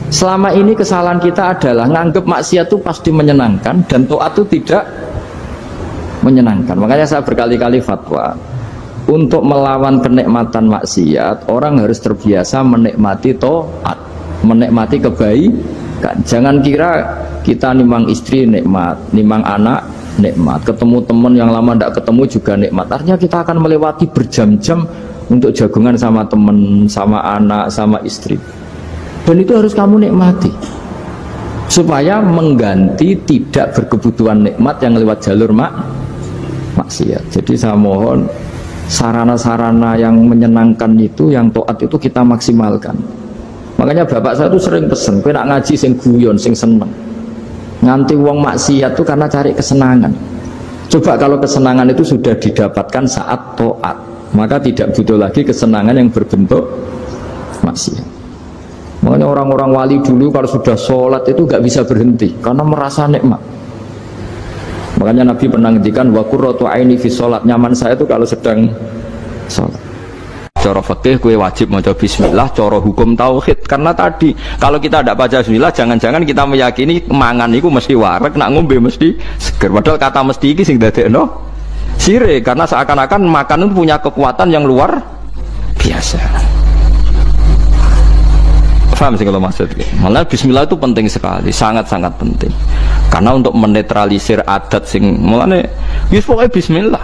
selama ini kesalahan kita adalah nganggap maksiat itu pasti menyenangkan dan taat itu tidak menyenangkan. Makanya saya berkali-kali fatwa, untuk melawan kenikmatan maksiat, orang harus terbiasa menikmati taat, menikmati kebaikan. Jangan kira kita nimang istri nikmat, nimang anak nikmat, ketemu teman yang lama tidak ketemu juga nikmat. Artinya kita akan melewati berjam-jam untuk jagungan sama teman, sama anak, sama istri. Dan itu harus kamu nikmati supaya mengganti tidak berkebutuhan nikmat yang lewat jalur maksiat. Jadi saya mohon sarana-sarana yang menyenangkan itu, yang taat itu kita maksimalkan. Makanya bapak saya tuh sering pesen, kowe nak ngaji sing guyon, sing seneng. Nganti wong maksiat tuh karena cari kesenangan. Coba kalau kesenangan itu sudah didapatkan saat taat, maka tidak butuh lagi kesenangan yang berbentuk maksiat. Makanya orang-orang wali dulu kalau sudah sholat itu gak bisa berhenti karena merasa nikmat. Makanya Nabi pernah ngendikan wa qurratu aini fi sholat, nyaman saya itu kalau sedang sholat. Cara fikih kue wajib maca bismillah, cara hukum tauhid. Karena tadi kalau kita tidak baca bismillah, jangan-jangan kita meyakini mangan itu mesti wareg, nak ngombe mesti seger. Padahal kata mesti iki sing dadekno sire, karena seakan-akan makan itu punya kekuatan yang luar biasa. Paham sih kalau maksud? Malah bismillah itu penting sekali, sangat-sangat penting. Karena untuk menetralisir adat sing mulane wis pokoke bismillah.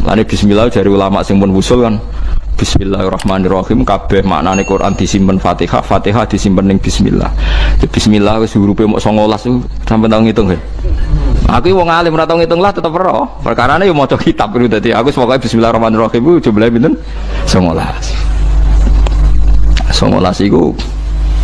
Mulane bismillah dari ulama sing pun usul kan Bismillahirrahmanirrahim, kabeh maknane Quran disimpen Fatihah, Fatihah disimpen ning bismillah. Jadi bismillah wis hurufe mok 19 sampai tau ngitung kan. Aku wong alim ora tau ngitung lah tetep ora. Perkarane yo maca kitab kuwi dadi aku pokoke bismillahirrahmanirrahim ku jumlahe pinten? 19. 19 itu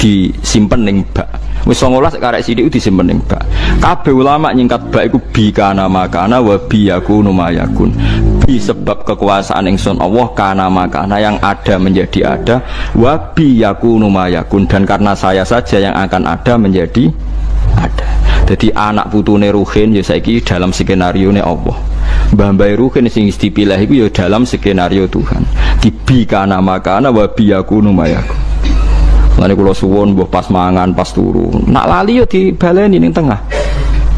disimpen ning bak. Wis 19 karek sithik disimpen ning bak. Kabeh ulama nyingkat bak iku bi kana makana wa bi yakunu mayakun. Bi sebab kekuasaan ingsun Allah kana makana yang ada menjadi ada, wa bi yakunu mayakun dan karena saya saja yang akan ada menjadi ada. Jadi anak putune Ruhin ya saiki dalam skenario ne Allah. Mbah-mbah Ruhin sing dipilih iku ya dalam skenario Tuhan. Dibika nama kana wa biyakunu mayakun. Lane kula suwun mbah pas mangan pas turu. Nak lali yo dibaleni ning tengah.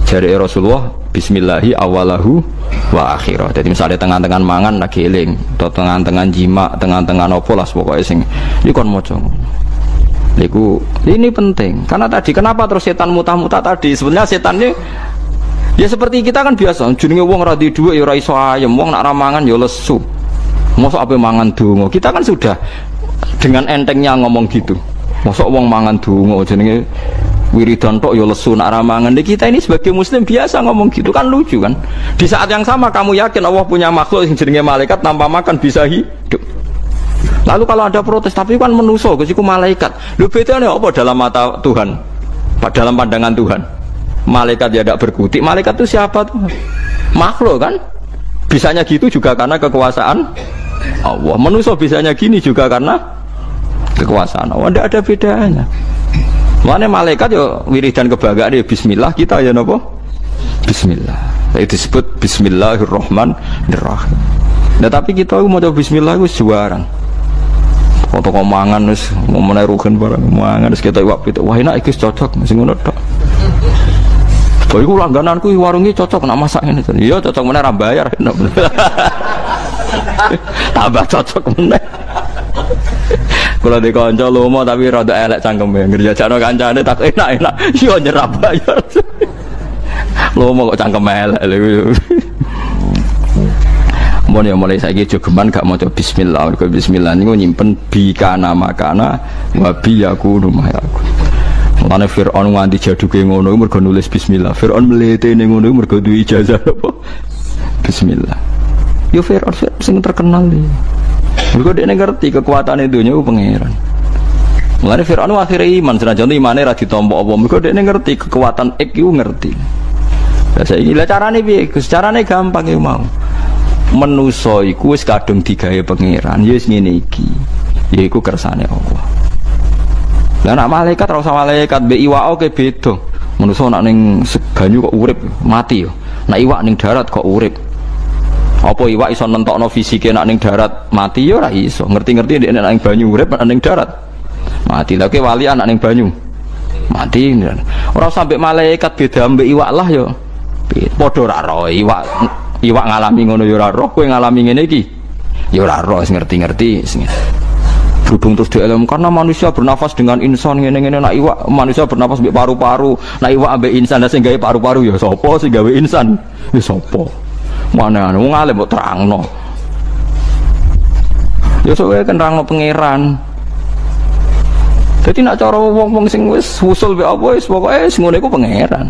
Jare Rasulullah bismillahi awalahu wa akhirah. Jadi misalnya tengah-tengah mangan lagi eling, atau tengah-tengah jima, tengah-tengah opo lah pokoknya sing iki kon maca. Ini penting karena tadi kenapa terus setan muta-muta tadi sebenarnya setan ini ya seperti kita kan biasa jenenge wong ra di dhuwit ya ora iso ayem wong nak ramangan ya lesu mosok ape mangan donga kita kan sudah dengan entengnya ngomong gitu mosok wong mangan donga jenenge wiridan tok ya lesu nak ramangan kita ini sebagai muslim biasa ngomong gitu kan lucu kan di saat yang sama kamu yakin Allah punya makhluk yang jenenge malaikat tanpa makan bisa hidup. Lalu kalau ada protes, tapi kan menuso, kesiku malaikat. Lu bedanya apa dalam mata Tuhan? Dalam pandangan Tuhan? Malaikat ya tidak berkutik. Malaikat itu siapa tuh? Makhluk kan? Bisanya gitu juga karena kekuasaan Allah. Menuso bisanya gini juga karena kekuasaan Allah. Tidak ada bedanya. Mana malaikat ya wiridan kebanggaan ya Bismillah kita ya nopo? Bismillah. Itu disebut Bismillahirrahmanirrahim. Nah tapi kita mau coba Bismillah itu juarang. Foto mangan wis ngomongane rugen barang mangan wis ketok iwak pituk. Wah enak iki cocok sing ngono tok. Kok iku langgananku warung iki cocok nak masak ngene. Iya cocok meneh ra bayar. Tambah cocok meneh. Kula di kanca lomo tapi rada elek cangkeme. Ngerjakno kancane tak enak-enak. Iya nyerap bayar. Lomo kok cangkeme elek lho. Mon ya mulai saiki jogeman gak maca bismillah. Mergo bismillah niku nyimpen bika nama kana wa bi yakunu mayaku. Mulane Firaun nganti jaduke ngono mergo nulis bismillah. Firaun mletene ngono mergo duwe ijazah apa? Bismillah. Yo Firaun sing terkenal iki. Mergo dekne ngerti kekuatane donya ku pangeran. Mulane Firaun akhire iman senajan imane ra ditampa apa. Mergo dekne ngerti kekuatan iku ngerti. Lah saiki lha carane piye? Carane gampang ya mau. Menusa iku wis kadung digawe pangeran ya wis ngene iki yaiku kersane Allah. Lah nek malaikat ora usah malaikat mbek iwak oke beda. Menusa nek ning banyu kok urip mati yo. Nek iwak ning darat kok urip. Apa iwak iso nentokno fisike nek ning darat mati yo ora iso. Ngerti-ngerti nek ning banyu urip nek ning darat mati. Lah ke wali anak ning banyu mati. Ora sampe malaikat beda mbek iwak lah yo. Padha ora roh iwak ngalami ngono ya ora roh, kowe ngalami ngene iki ya ora roh, ngerti-ngerti berhubung terus dielem karena manusia bernafas dengan insan ngene-ngene. Nak iwak manusia bernafas mbek paru-paru, nak iwak ambek insan sing gawe paru-paru ya sapa sing gawe insan ya sapa mana wong alim mbok terangno ya sok wae nerangno pangeran. Jadi nak cara wong-wong sing wis usul mbek apa wis pokoke wis ngono iku pangeran.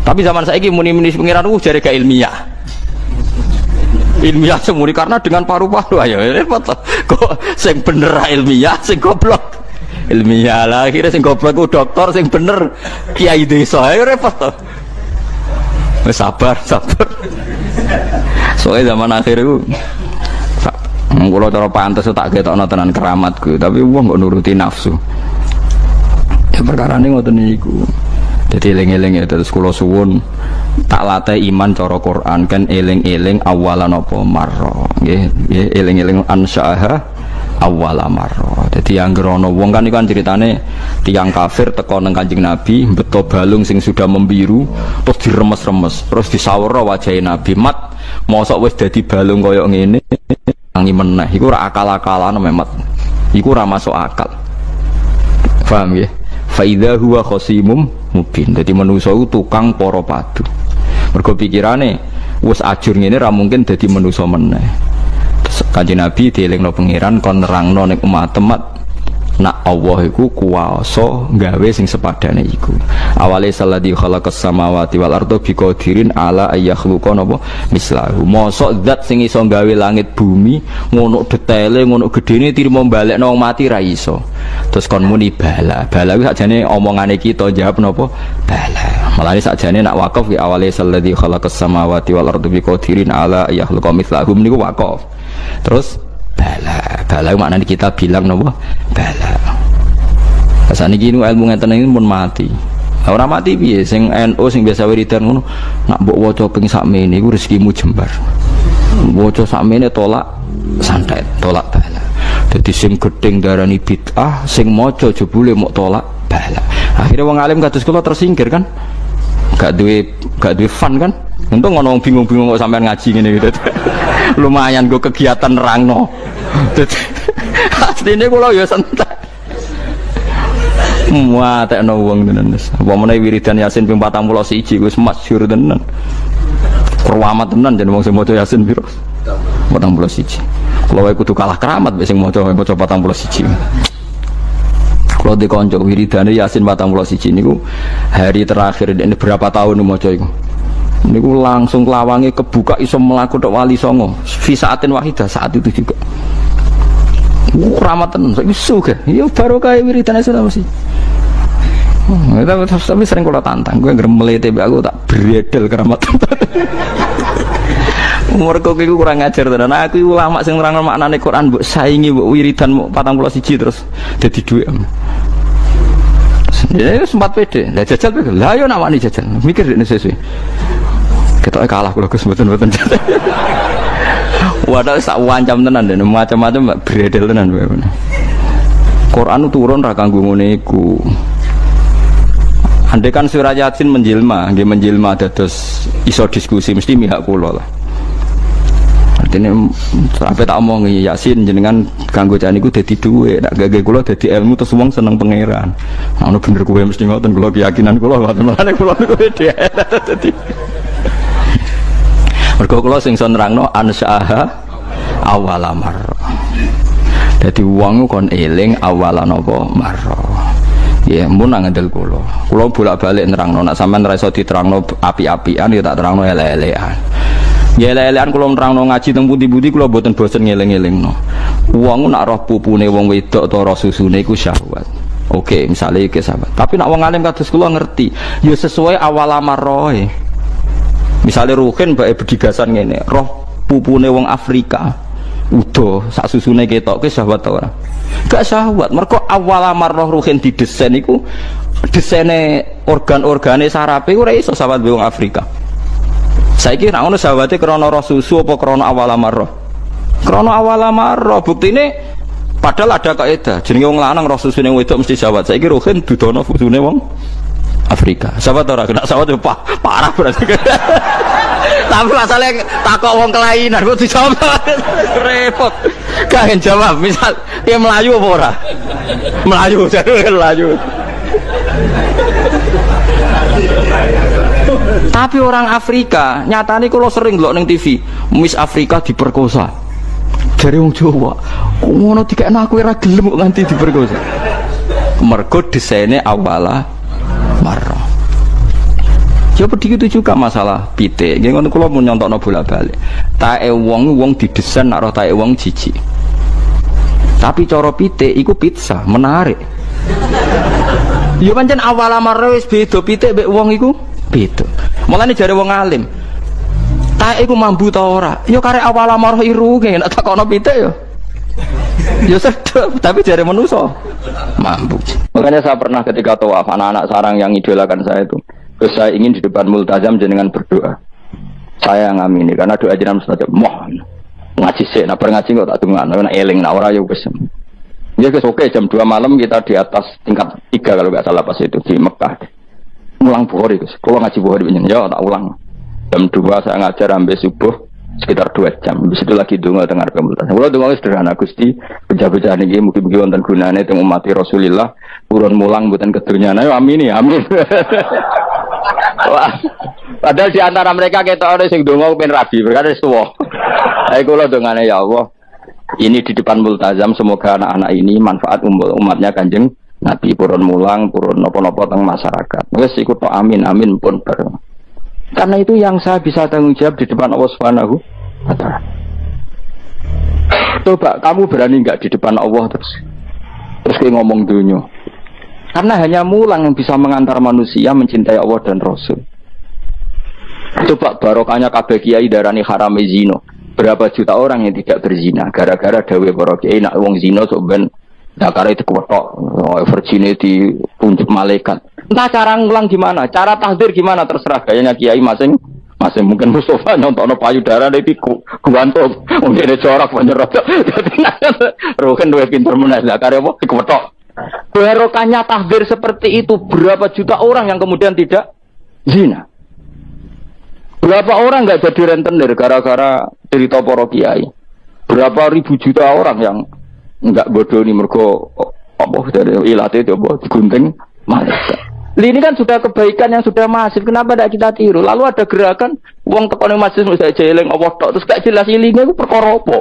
Tapi zaman saiki muni-muni pangeran ku jare gak ilmiah. Ilmiah semuri karena dengan paru-paru ayo repot kok sing bener ilmiah sing goblok ilmiah lah akhirnya sing goblok ku dokter sing bener kiai desa ayo repot to. Sabar soalnya zaman akhir itu kula cara pantes tak ketokno tenan keramatku tapi wong kok nuruti nafsu ya perkara ini ngoten niku. Jadi eling-eling ya terus kula suwun tak latih iman cara Quran kan eling-eling awalan apa marra nggih eling-eling ansyaha awala marra. Dadi anggere ana wong kan iku ceritane tiyang kafir teko nang Kanjeng Nabi beto balung sing sudah membiru terus diremes-remes terus disawara wajahe Nabi mat mosok wis dadi balung kaya ngene tangi meneh iku ora akal-akalan memet iku ora masuk akal. Paham nggih? Faidha huwa khosimum mubin. Jadi manusia itu tukang poro padu. Mergo pikirane wis ajur ngene ra mungkin dadi manusia meneh. Kanjeng Nabi dielingno pangeran kon nerangno ning umat-umat nak Allah iku kuwasa gawe sing sepadane iku. Awale salladzi khalaqas samawati wal arda biqadirin ala ayakhluqa napa mislahu. Mosok zat sing iso gawe langit bumi ngono detaile ngono gedene trimo balekno wong mati ra iso. Terus kon muni bala. Bala kuwi sakjane omongane kita jawab napa bala. Malane sakjane nak wakaf ki awale salladzi khalaqas samawati wal arda biqadirin ala ayakhluqa mislahu niku wakaf. Terus bala maknanya kita bilang nopo bala. Asane iki ilmu ngeten iki pun mati. Ora mati piye sing NU sing biasa wiridan ngono nak mbok waca ping sakmene iku rezekimu jembar. Waca sakmene tolak santet, tolak bala. Dadi sing gedeng darani bid'ah, sing maca jebule mok tolak bala. Akhire wong alim kados kula tersingkir kan. Gak duwe fun kan. Untung ono wong bingung-bingung kok sampean ngaji ngene gitu. Lumayan go kegiatan nerangno. Asline kula ya santai. Muatekno wong tenan wis. Apa meneh wiridan Yasin ping 41 wis masyhur tenan. Keramat tenan jeneng wong sing maca Yasin piro? 41. Kalau wae kudu kalah keramat wis sing maca 41. Kalau di konco wiridane Yasin 41 niku hari terakhir ini berapa tahun maca iku. Niku langsung lawange kebuka iso mlaku tok wali songo. Fi saatin wahidah saat itu juga. Ramatan, saya suka. Ya baru kayak wiridan sudah masih. Tapi sering kalau tantang, gue ngeremel TB aku tak beredel keramatan. Umur kok aku kurang ajar dan aku ulama sing nerangno maknane Quran mbok saingi mbok wiridan 41 terus dadi dhuwit. Ya sempat pede. Lah jajal pede. Lah yo nak wani jajal. Mikir nek sesuai. Ketok kalah kula Gus mboten-mboten. Wadah sak wancam tenan dan macam-macam beredel tenan. Quran turun ra kanggo ngene iku. Andai kan surah Yasin menjelma, nggih menjelma dados iso diskusi mesti mihak kula lah. Artinya sampai tak omong Yasin jenengan kanggo jan niku dadi dhuwit, nak gage kula dadi ilmu terus wong seneng pangeran. Nah ono bener kowe mesti ngoten kula keyakinan kula ngoten. Mulane kula niku dadi mergo kula sing iso nerangno ansyaha awala marra. Dadi wong kon eling awalan apa marra. Ya mun nang ngandel kula. Kula bolak-balik nerangno nek sampean ora iso diterangno api-apian ya tak terangno elek-elekan. Ya elek-elekan kula nerangno ngaji teng pundi-pundi kula mboten bosen ngeling-elingno. Wong nak roh pupune wong wedok utawa roh susune iku syahwat. Oke, misalnya iki sahabat. Tapi nak wong alim kados kula ngerti, ya sesuai awal marroe. Misalnya Ruhin mbak bedigasan ngene, roh pupune wong Afrika udah sak susune ketok ke syahwat ta ora? Gak syahwat. Mergo awal marroh Ruhin didesain iku desaine organ-organe sarape ora iso syahwat wong Afrika. Saiki nek ngono syahwate krana roh susu apa krana awal marroh? Krana awal marroh. Buktine padahal ada kaidah jenenge wong lanang roh susune wedok mesti syahwat. Saiki Ruhin dudono susune wong Afrika. Sahabat ora kena sahabat yo parah berarti. Tapi masalahnya takok wong kelainan kok dijawab repot. Kangen jawab misal dia Melayu apa ora? Melayu, jadi Melayu. Tapi orang Afrika, nyatane kula sering ndelok ning TV, Miss Afrika diperkosa. Dari wong Jawa, kok ngono dikekno aku ora gelem kok nganti diperkosa. Mergo desaine awala marah. Ya begitu juga masalah pitik. Nggih ngono kula mun nyontokno bolak-balik. Tae wong didesain nak roh tae wong jijik. Tapi cara pitik iku pizza, menarik. Ya pancen awal marah wis beda pitik mek wong iku beda. Mulane jare wong alim. Tae iku mambu ta ora? Ya karek awal marah irunge nek takono pitik ya. Ya sedep, tapi jare manusa mampu. Makanya saya pernah ketika tawaf anak-anak sarang yang idolakan saya itu, terus saya ingin di depan multazam jenengan berdoa. Saya ngamini karena doa jenengan mustajab. Mohon ngaji sik, nak ngaji kok tak dongakno, nek eling nak ora ya wis. Ya wis oke jam 2 malam kita di atas tingkat 3 kalau enggak salah pas itu di Mekah. Ulang Bukhari Gus. Kalau ngaji Bukhari pinjen ya tak ulang. Jam 2 saya ngajar sampai subuh sekitar 2 jam. Di situ lagi donga dengar kemuliaan. Kula donga sederhana Gusti, bejah-bejah niki mugi-mugi wonten gunane teng umat Rasulillah, purun mulang mboten kedurnyana. Ayo amin ya, amin. Wah, padahal di antara mereka ketok ana sing donga ben rabi, berkata wis tuwa. Ayo kula dongane ya Allah. Ini di depan multazam semoga anak-anak ini manfaat umatnya Kanjeng Nabi, purun mulang, purun napa-napa teng masyarakat. Wis ikut tok amin amin pun bareng. Karena itu yang saya bisa tanggung jawab di depan Allah Subhanahu wa Ta'ala. Coba kamu berani enggak di depan Allah terus kayak ngomong dunia? Karena hanya mulang yang bisa mengantar manusia mencintai Allah dan Rasul. Coba barokahnya kabeh kiai darani harame zina. Berapa juta orang yang tidak berzina gara-gara dawe para kiai nak wong zina sok ben dakare dikewetok, virginity ditunjuk malaikat. Entah cara ngulang gimana, cara tahdir gimana terserah gayanya kiai masing mungkin Mustafa nyontokno payudara iki guantuk ngene corak panjerot. Dadi roken duwe pinter menes lah kare apa dikewetok. Barokahnya tahdir seperti itu berapa juta orang yang kemudian tidak zina. Berapa orang enggak jadi rentenir gara-gara cerita para kiai. Berapa ribu juta orang yang enggak bodoni mergo apa dari ilate coba digunting malaikat. Ini kan sudah kebaikan yang sudah masif, kenapa tidak kita tiru? Lalu ada gerakan uang tekone masjid misalnya jeleng Allah tok terus gak jelas ilingnya itu perkara apa?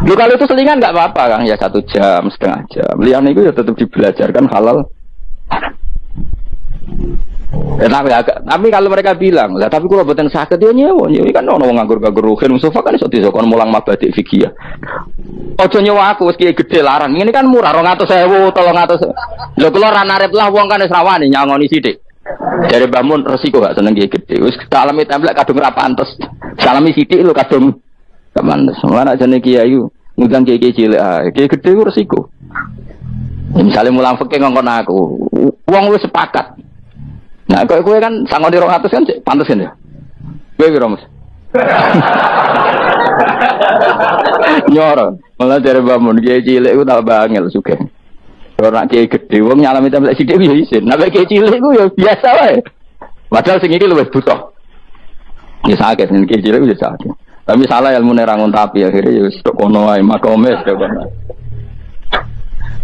Kalau itu selingan nggak apa-apa Kang, ya 1 jam, setengah jam. Liane itu ya tetap dibelajarkan halal. Tapi kalau mereka bilang, lah tapi kalau buatan sakit dia nyewa kan orang nganggur-nganggur ruhin Mustafa kan iso disokon mulang mabadik fikih. Ojo nyewa aku wis gede larang. Ini kan murah 200.000, 300. Lho kula ra narep lah wong kan wis rawani nyangoni sithik. Dari bangun resiko gak seneng gede. Wis salami templek kadung ra pantes. Salami sithik lho kadung gak pantes. Mana jane kiai ngundang kiai cilik kiai gede ku resiko. Misalnya mulang fikih ngongkon aku, wong wis sepakat. Nah, kowe kan sangon di 200 kan pantes kan ya? Kowe piro, Mas? Nyoro, malah dari bangun kiai cilik ku tak bangel sugih. Ora kiai gede wong nyalami templek sithik ya isin. Nek kiai cilik ku ya biasa wae. Padahal sing iki luwih butuh. Ya sakit nek kiai cilik ya sakit. Tapi salah ilmu nerangun tapi akhirnya ya wis tok ono wae makome tok.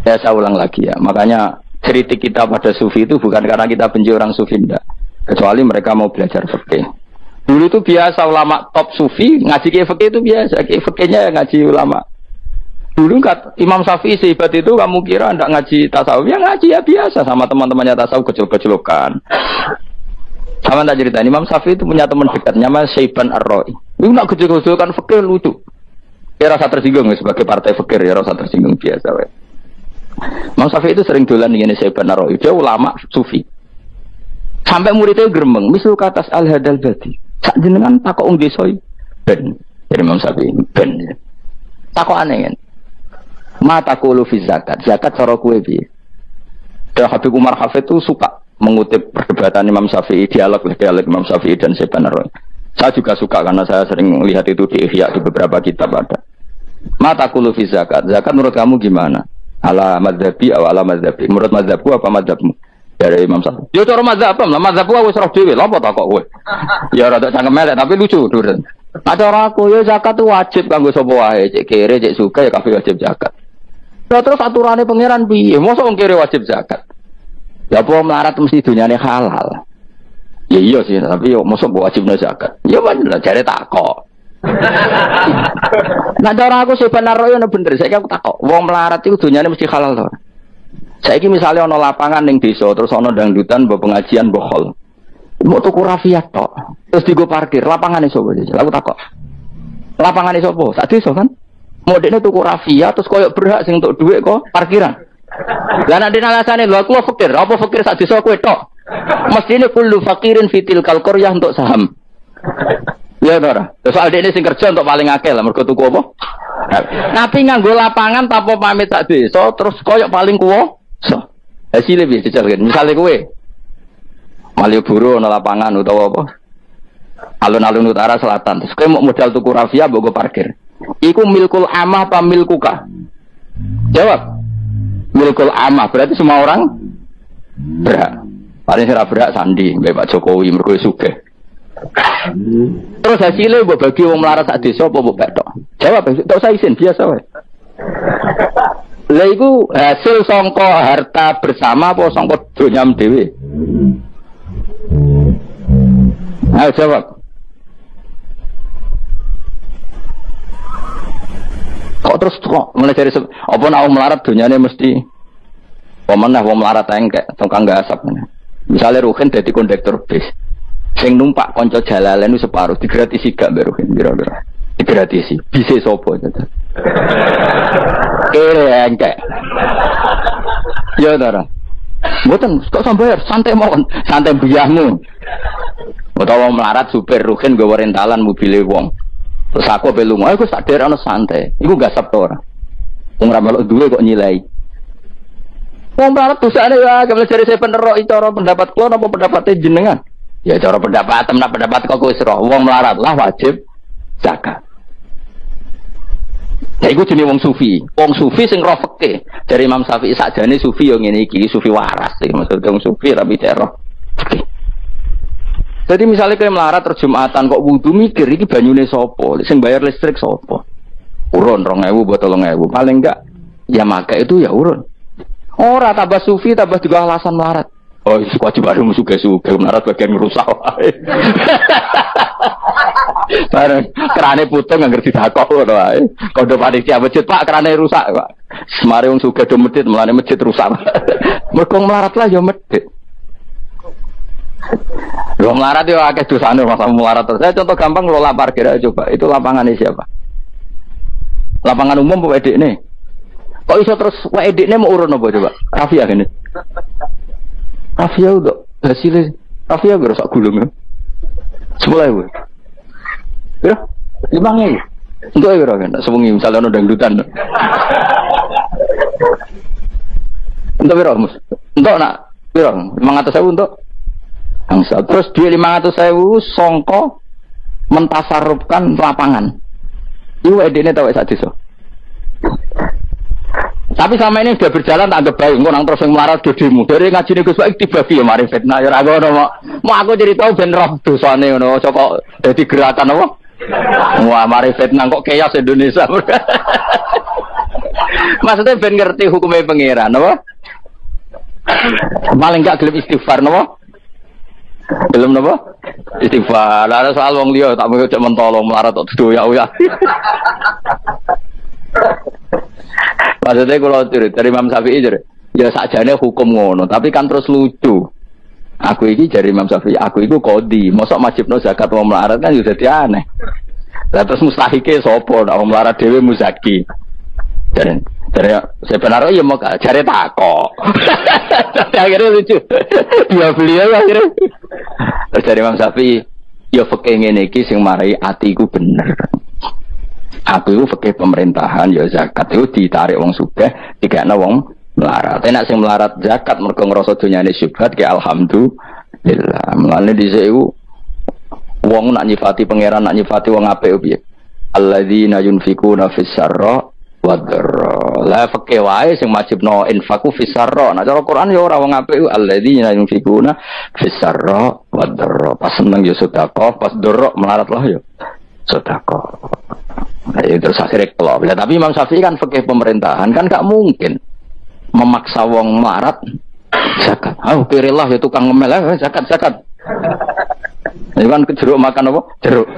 Ya saya ulang lagi ya. Makanya kritik kita pada sufi itu bukan karena kita benci orang sufi enggak. Kecuali mereka mau belajar fikih. Dulu itu biasa ulama top sufi ngaji kiai fikih itu biasa. Kiai fikihnya ngaji ulama. Dulu Imam Syafi'i sehebat itu kamu kira enggak ngaji tasawuf? Ya ngaji ya biasa sama teman-temannya tasawuf kecil-kecilokan. Sama tak cerita Imam Syafi'i itu punya teman dekatnya Mas Syaiban Ar-Ra'i. Itu enggak kecil-kecilokan fikih lucu. Ya rasa tersinggung sebagai partai fikih ya rasa tersinggung biasa we. Imam Syafi'i itu sering dolan ngene Syaiban Ar-Ra'i. Dia ulama sufi. Sampai muridnya gremeng, misal katas al-hadal badi. Sak jenengan takok wong desa ben. Dari Imam Syafi'i ben. Takok aneh kan. Mata qulu fi zakat. Zakat cara kowe piye? Dan Habib Umar Hafid itu suka mengutip perdebatan Imam Syafi'i, dialog Imam Syafi'i dan Syaiban Ar-Ra'i. Saya juga suka karena saya sering lihat itu di Ihya di beberapa kitab ada. Mata qulu fi zakat. Zakat menurut kamu gimana? Ala madzhabi atau ala madzhabi? Menurut madzhabku apa madzhabmu? Dari Imam Syafi'i. Ya cara madzhab apa? Madzhabku wis roh dhewe, lha apa tak kok kowe? Ya rada cangkem elek tapi lucu, Duren. Ada orang aku ya zakat itu wajib kanggo sapa wae, cek kere, cek suka ya kabeh wajib zakat. Terus aturannya pangeran piye? Mosok wong kere wajib zakat. Ya apa melarat mesti dunyane halal. Ya iya sih, tapi yo mosok wajibna zakat. Ya bener jare takok. Nah cara aku sebenarnya ono bener, saiki aku takok. Wong melarat iku dunyane mesti halal to. Saiki misale ono lapangan ning desa terus ono dangdutan mbok pengajian mbok hol. Mbok tuku rafiat tok. Terus digo parkir, lapangane sapa iki? Aku takok. Lapangane sapa? Sak desa kan? Modene tuku rafiat terus koyo berhak sing entuk dhuwit kok parkiran. Lah nek dene alasane lho aku fakir, apa fakir sak desa kowe tok? Mestine kullu fakirin fitil qaryah untuk saham. Ya ora. Soal dekne sing kerja untuk paling akeh lah mergo tuku apa? Tapi nganggo lapangan tanpa pamit sak desa terus koyo paling kuwasa. Hasilnya piye dijalken? Misale kowe Malioboro ana lapangan utawa apa? Alun-alun utara selatan. Terus kowe mau modal tuku rafia mbok go parkir. Iku milkul amah apa milkuka? Jawab. Milkul amah berarti semua orang berhak. Paling sira berhak sandi mbek Pak Jokowi mergo sugih. Terus hasilnya mbok bagi wong melarat sak desa apa mbok petok? Jawab, tak usah isin biasa wae. Lah iku hasil sangka harta bersama apa sangka donyam dhewe? Ayo jawab. Kok terus kok mulai dari apa nak wong melarat donyane mesti pemenah wong melarat engkek tukang gasap. Misalnya Ruhin dadi kondektur bis. Sing numpak kanca jalalen itu separuh digratisi gak mbek Ruhin kira-kira. Digratisi. Bise sapa jajal. Engkek. Ya ora. Mboten kok sambayar santai mawon, santai biyahmu. Utawa melarat supir Ruhin nggawa rentalan mobile wong. Terus aku belum, aku sadar ana santai. Iku gasap to ora. Wong ra melok duwe kok nyilai. Wong melarat dosane ya, kemle jare saya penerok cara pendapat kula napa pendapate jenengan? Ya cara pendapat temen pendapat kok wis roh. Wong melarat lah wajib zakat. Ya iku jenenge wong sufi. Wong sufi sing roh fikih. Dari Imam Syafi'i sakjane sufi yo ngene iki, sufi waras iki maksudnya wong sufi tapi roh fikih. Jadi misalnya kayak melarat terjumatan kok wudu mikir iki banyune sapa? Sing bayar listrik sapa? Urun 2.000 buat 3.000. Paling enggak ya maka itu ya urun. Ora tambah sufi tambah juga alasan melarat. Oh, kewajiban suge-suge melarat bagian ngerusak wae. Bareng kerane putung nggak ngerti dakok ngono wae. Kondo panitia masjid, Pak, kerane rusak, Pak. Semare wong suge do masjid, mulane masjid rusak. Mergo melarat lah ya medhit. Lo melarat yo akeh dosane masa melarat. Saya contoh gampang ngelola parkir aja coba. Itu lapangannya siapa? Lapangan umum apa edek nih? Kok iso terus wae edek nih mau urun apa coba? Rafia gini. Rafia udah hasilnya. Rafia gak rusak gulung ya. 10.000. Ya, 5.000. Untuk ya kan, sewengi misalnya ada dangdutan. Untuk berapa mus? Untuk nak berapa? 500.000 untuk. Angsal. Terus duit 500.000 songko mentasarufkan lapangan. Itu edene tahu saat itu. Tapi sama ini sudah berjalan tak anggap baik. Nang terus yang melarat do demo. Dari ngaji nih Gus Baik dibagi ya mari fitnah. Ya aku mau aku jadi tahu ben roh dosane ngono. Kok dadi gerakan apa? Wah mari fitnah kok chaos Indonesia. Maksudnya ben ngerti hukumnya pangeran apa? Paling gak gelem istighfar napa? Gelem napa? Istighfar. Lah soal wong liya tak mau cek mentolong melarat tok doyak-doyak. Maksudnya kalau dari Imam Syafi'i ya sakjane hukum ngono, tapi kan terus lucu. Aku ini dari Imam Syafi'i, aku itu kodi, mosok majibno zakat wong melarat kan juga jadi aneh. Lah terus mustahike sapa nek wong melarat dhewe muzaki. Dari sebenarnya ya mau cari takok. Akhirnya lucu. Dia beliau akhirnya. Terus dari Imam Syafi'i, ya fikih ngene iki sing marai atiku bener. Aku itu fikih pemerintahan ya zakat itu ditarik wong sugih dikekno wong melarat. Nek sing melarat zakat mergo ngrasa dunyane syubhat ki alhamdulillah. Mulane dhisik iku wong nak nyifati pangeran nak nyifati wong apik piye? Alladzina yunfikuna fis sarra wad dharra. La fikih wae sing wajibno infaku fis sarra. Nek cara Quran ya ora wong apik alladzina yunfikuna fis sarra wad dharra. Pas seneng ya sedekah, pas dharra melarat lah ya sedekah. Nah, terus akhirnya kelop. Tapi Imam Syafi'i kan fikih pemerintahan kan gak mungkin memaksa wong melarat zakat. Kirilah ya tukang ngemel zakat. Ini kan jeruk makan apa? Jeruk.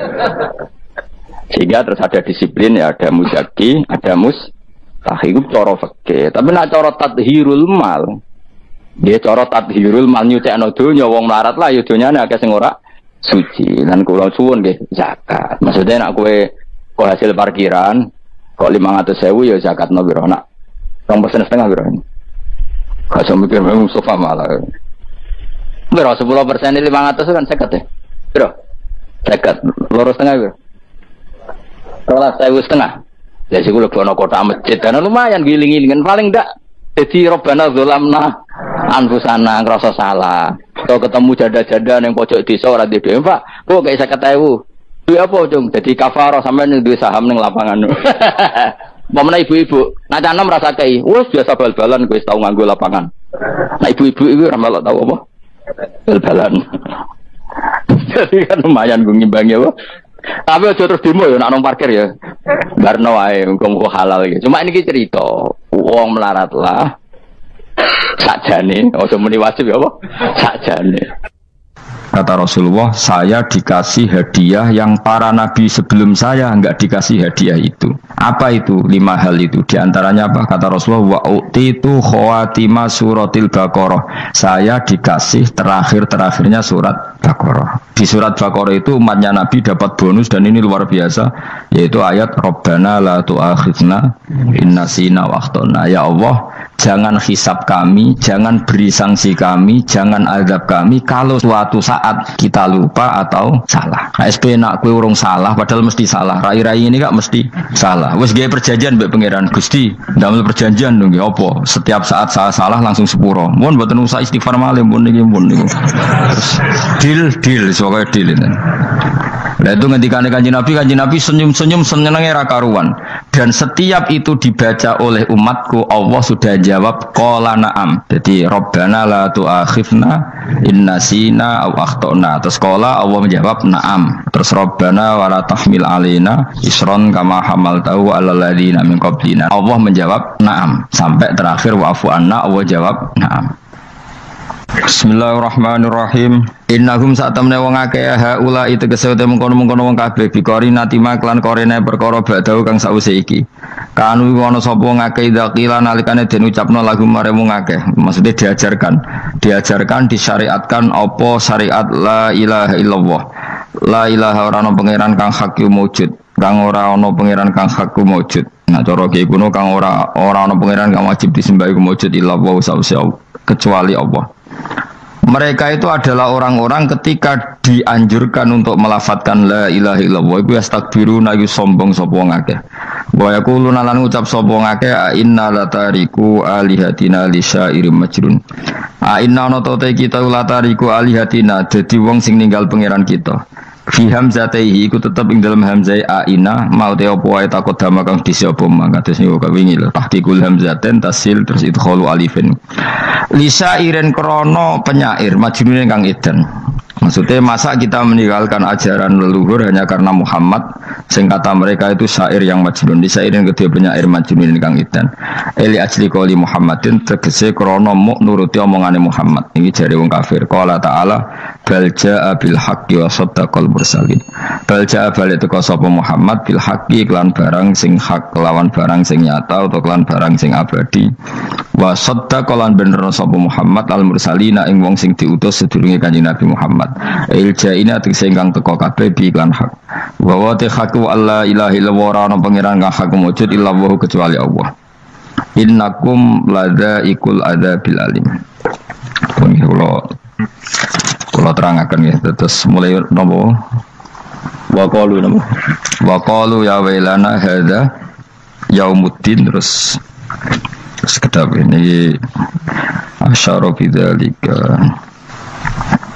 Sehingga terus ada disiplin ya, ada muzaki, ada mustahik itu cara fikih. Tapi nak cara tadhirul mal. Dia cara tadhirul mal nyucekno donya wong melarat lah ya donyane akeh sing ora suci. Lan kula suwun nggih zakat. Maksudnya nak kowe kok hasil parkiran kok 500.000 ya zakatno piro nak 2,5% piro ini gak usah mikir Mustafa malah piro 10% 500 kan zakat ya piro zakat 2,5 piro 2,5 jadi kula bono kota masjid kan lumayan giling-gilingan paling ndak jadi robana zolamna anfusana ngerasa salah atau ketemu janda-janda yang pojok desa ora dhewe Pak kok gak 50.000 duit apa dong? Jadi kafarah sampai nih duit saham nih lapangan. Mana ibu-ibu? Nah canam merasa kayak, wah biasa bal-balan gue tahu nganggo lapangan. Nah ibu-ibu itu ramal tahu apa? Bal-balan. Jadi kan lumayan gue ngimbangi apa? Tapi aja terus demo ya, nak nong parkir ya. Barno ae, muga halal gitu. Cuma ini cerita, uang melarat lah. Sakjane, ojo muni wajib ya apa? Sakjane. Kata Rasulullah, saya dikasih hadiah yang para nabi sebelum saya enggak dikasih hadiah itu. Apa itu? 5 hal itu. Di antaranya apa? Kata Rasulullah, wa utitu khawatima suratil Baqarah. Saya dikasih terakhirnya surat Baqarah. Di surat Baqarah itu umatnya Nabi dapat bonus dan ini luar biasa, yaitu ayat Rabbana la tu'akhidna in nasina wa akhtana. Ya Allah, jangan hisab kami, jangan beri sanksi kami, jangan azab kami kalau suatu saat kita lupa atau salah. SP nak kue urung salah, padahal mesti salah. Rai-rai ini gak mesti salah. Wes gaya perjanjian mbek pangeran Gusti, ndamel perjanjian dong. Apa? Setiap saat saya salah langsung sepuro. Mohon buatan usah istighfar malih, mohon niki. Deal, soalnya deal ini. Lah itu ngendikane Kanjeng Nabi senyum-senyum senengnya ra karuan. Dan setiap itu dibaca oleh umatku, Allah sudah jawab qala na'am. Jadi Rabbana la tu'akhifna in nasina aw akhtana. Terus qala Allah menjawab na'am. Terus Rabbana wa la tahmil alaina isron kama hamaltahu 'alal ladzina min qablina. Allah menjawab na'am sampai terakhir wa'fu anna, Allah jawab na'am. Bismillahirrahmanirrahim. Innahum sa'tamne wong akeh haula itu kesete mengkono-mengkono wong kabeh bikori natima klan korene perkara badau kang sause iki. Kanu ana sapa wong akeh dzakila nalikane den ucapno lagu mare wong akeh. Maksudnya diajarkan disyariatkan apa syariat la ilaha illallah. La ilaha ora ana pangeran kang hak wujud, kang ora ana pangeran kang hak wujud. Nah cara ki kuno kang ora ana pangeran kang wajib disembah wujud illallah sause kecuali Allah. Mereka itu adalah orang-orang ketika dianjurkan untuk melafatkan la ilaha illallah iku yastakbiruna yu sombong sapa wong akeh. Wa yaquluna lan ngucap sapa wong akeh inna latariku alihatina li syairim majrun. Inna ana ta kita latariku alihatina dadi wong sing ninggal pangeran kita. Fi hamzatihi iku tetep ing dalam hamzah aina mau te apa wae takut dama kang disapa mangkados niku kawingi lho tahqiqul hamzaten tasil terus idkhalu alifin lisa iren krono penyair majnun kang edan. Maksudnya masa kita meninggalkan ajaran leluhur hanya karena Muhammad, sing kata mereka itu syair yang majnun. Di sairin kedua penyair majnun kang edan. Eli ajli qouli Muhammadin tegese krono muk nuruti omongane Muhammad. Ini jare wong kafir. Qala ta'ala bal jaa bil haqqi wa saddaqal mursalin. Bal jaa bal teko sapa Muhammad bil haqqi kelan barang sing hak lawan barang sing nyata utawa kelan barang sing abadi. Wa saddaqal bener sapa Muhammad al mursalina ing wong sing diutus sedurunge Kanjeng Nabi Muhammad. Iljaina tegese ingkang teko kabeh bi iklan hak. Wa wa ta haqu alla ilaha illallah ana pangeran kang hak wujud illallah kecuali Allah. Innakum ladaikul adabil alim. Pun kula terangaken ya terus mulai napa wa qalu ya wailana hadza yaumuddin terus kedap ini asyara bidzalika.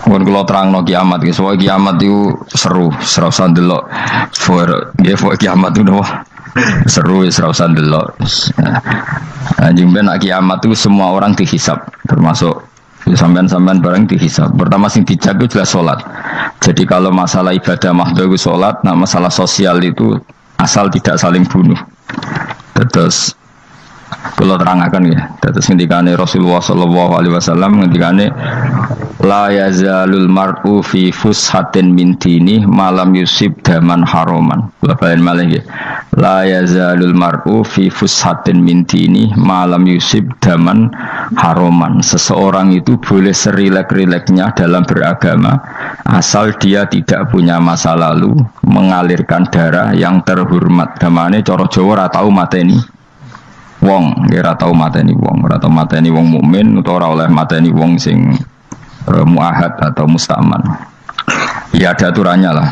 Mun kula terangno kiamat iki, soal kiamat itu seru, serasa ndelok. For kiamat itu seru, serasa ndelok. Anjing ben kiamat itu semua orang dihisab, termasuk sampean-sampean barang dihisab. Pertama sing dijaga jelas salat. Jadi kalau masalah ibadah mahdhu itu salat, nah masalah sosial itu asal tidak saling bunuh. Terus kalau terangkan ya, terus ngendikane Rasulullah sallallahu alaihi wasallam ngendikane la yazalul mar'u fi fushatin min dini malam yusib daman haroman. Bapak malih ya. La yazalul mar'u fi fushatin min dini malam yusib daman haroman. Seseorang itu boleh serilek-rileknya dalam beragama asal dia tidak punya masa lalu mengalirkan darah yang terhormat. Damane cara Jawa ora tau mateni wong, ora tau mateni wong, ora tau mateni wong mukmin utawa ora oleh mateni wong sing muahad atau mustaman. Ya ada aturannya lah.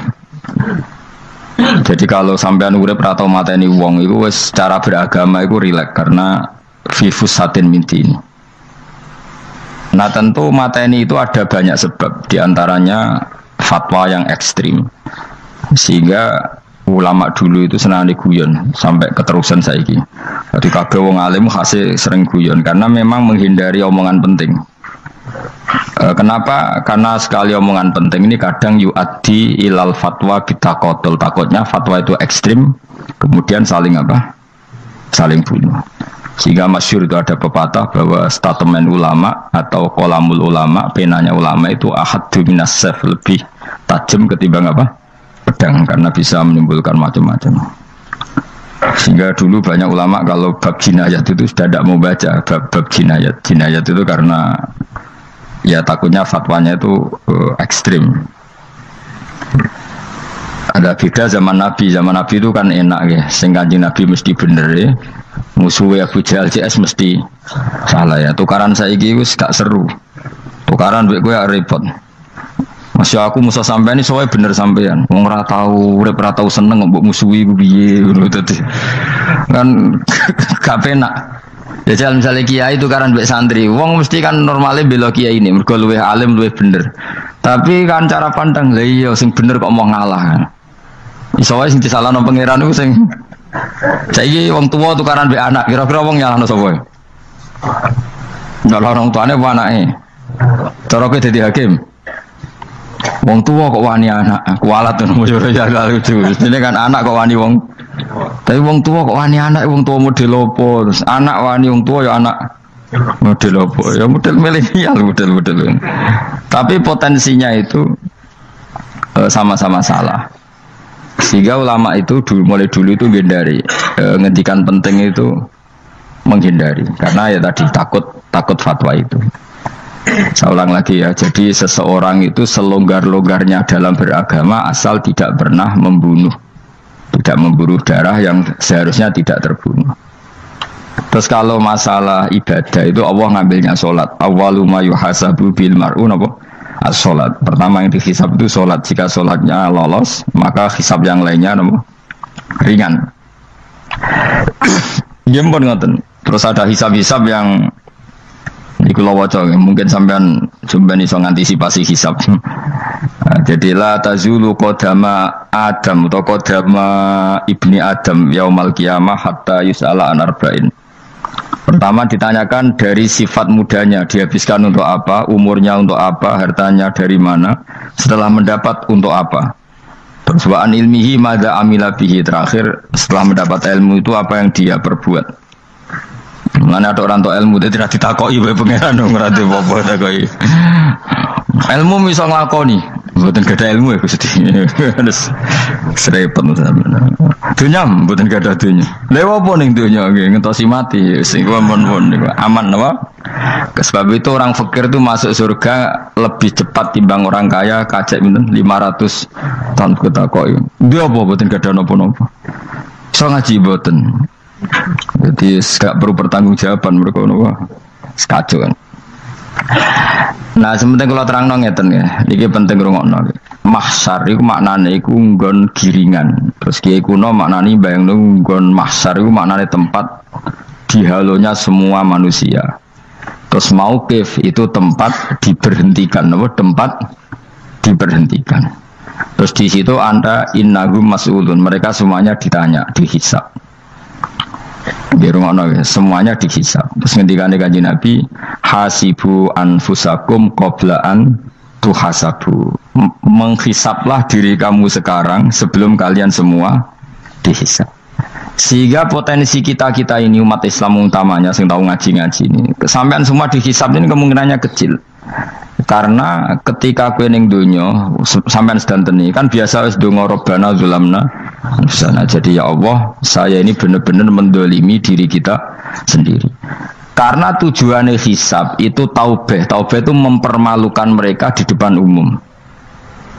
Jadi kalau sampean urip ora tau mateni wong iku wis cara beragama iku rileks karena fifus satin minti ini. Nah tentu mateni itu ada banyak sebab, diantaranya fatwa yang ekstrim sehingga ulama dulu itu senang guyon sampai keterusan saiki. Jadi kabeh wong alim khase sering guyon karena memang menghindari omongan penting. Kenapa? Karena sekali omongan penting ini kadang yu'addi ilal fatwa bitaqatul. Takutnya fatwa itu ekstrim kemudian saling apa? Saling bunuh. Sehingga masyhur itu ada pepatah bahwa statement ulama atau qalamul ulama, penanya ulama itu ahaddu minas sayf, lebih tajam ketimbang apa? Pedang, karena bisa menimbulkan macam-macam. Sehingga dulu banyak ulama kalau bab jinayat itu sudah tidak mau baca bab jinayat. Jinayat itu karena ya takutnya fatwanya itu ekstrim. Ada beda zaman Nabi itu kan enak ya. Sehingga Nabi mesti bener ya. Musuhnya Abu Jahal CS mesti salah ya. Tukaran saiki wis gak seru. Tukaran mbek kowe repot. Masya aku musuh sampean ini soalnya bener sampean. Wong ora tau urip ora tau seneng mbok musuhi ku piye ngono dadi. Kan gak penak. Ya misalnya kiai itu kan mbek santri, wong mesti kan normalnya bela kiai ini mergo luwih alim luwih bener. Tapi kan cara pandang lha iya sing bener kok mau ngalah kan. Iso wae sing disalahno pangeran iku sing Saiki wong tua tukaran mbek anak, kira-kira wong nyalahno sapa? Nyalahno wong tuane apa anake? Cara kowe dadi hakim. Wong tua kok wani anak, kualat ngono yo ya lucu. Dene kan anak kok wani wong. Tapi wong tua kok wani anak, wong tua model opo? Terus anak wani wong tua ya anak model opo? Ya model milenial, model. Tapi potensinya itu sama-sama salah. Sehingga ulama itu mulai dulu itu menghindari ngendikan penting itu menghindari karena ya tadi takut fatwa itu. Saya ulang lagi ya, jadi seseorang itu selonggar-longgarnya dalam beragama asal tidak pernah membunuh, tidak memburu darah yang seharusnya tidak terbunuh. Terus kalau masalah ibadah itu Allah ngambilnya sholat. Awwalu ma yuhasabu bil mar'u napa? As-sholat. Pertama yang dihisab itu sholat. Jika sholatnya lolos, maka hisab yang lainnya napa? Ringan. Jempol ngoten. Terus ada hisab-hisab yang iku lawaca mungkin sampean iso ngantisipasi hisab. Jadi la tazulu qadama Adam atau qadama ibni Adam yaumal qiyamah hatta yus'ala an arba'in. Pertama ditanyakan dari sifat mudanya, dihabiskan untuk apa, umurnya untuk apa, hartanya dari mana, setelah mendapat untuk apa. Terus wa'an ilmihi madza amila bihi, terakhir setelah mendapat ilmu itu apa yang dia perbuat. Mana ada orang tua ilmu dia tidak ditakoki oleh pangeran dong, ngerti apa takoki. Ilmu bisa nglakoni, mboten gadah ilmu ya Gusti. Terus serepet sampeyan. Dunya mboten gadah dunya. Lha apa ning dunya nggih ngentosi mati sing pun niku aman napa? Sebab itu orang fakir itu masuk surga lebih cepat timbang orang kaya kacek pinten 500 tahun ketakoki. Dia apa mboten gadah napa-napa. So ngaji mboten. Jadi gak perlu pertanggungjawaban mereka nopo sekacau kan. Nah sementing kalau terang ngeten ya, ini penting rungokno. Mahsyar itu maknane iku nggon giringan. Terus kiai kuno maknane bayangno nggon mahsyar itu maknane tempat dihalonya semua manusia. Terus mauqif itu tempat diberhentikan, nopo tempat diberhentikan. Terus di situ Anda innahum mas'ulun, mereka semuanya ditanya, dihisab. Di rumah Nabi semuanya dihisab. Terus ngendikane Kanjeng Nabi, hasibu anfusakum qabla an tuhasabu. Menghisablah diri kamu sekarang sebelum kalian semua dihisab. Sehingga potensi kita ini umat Islam utamanya sing tahu ngaji-ngaji ini, kesampean semua dihisab ini kemungkinannya kecil. Karena ketika kowe ning donya sampean sedanteni kan biasa wis donga Rabbana zulamna sana. Jadi ya Allah, saya ini benar-benar mendolimi diri kita sendiri. Karena tujuannya hisab itu taubah. Taubah itu mempermalukan mereka di depan umum.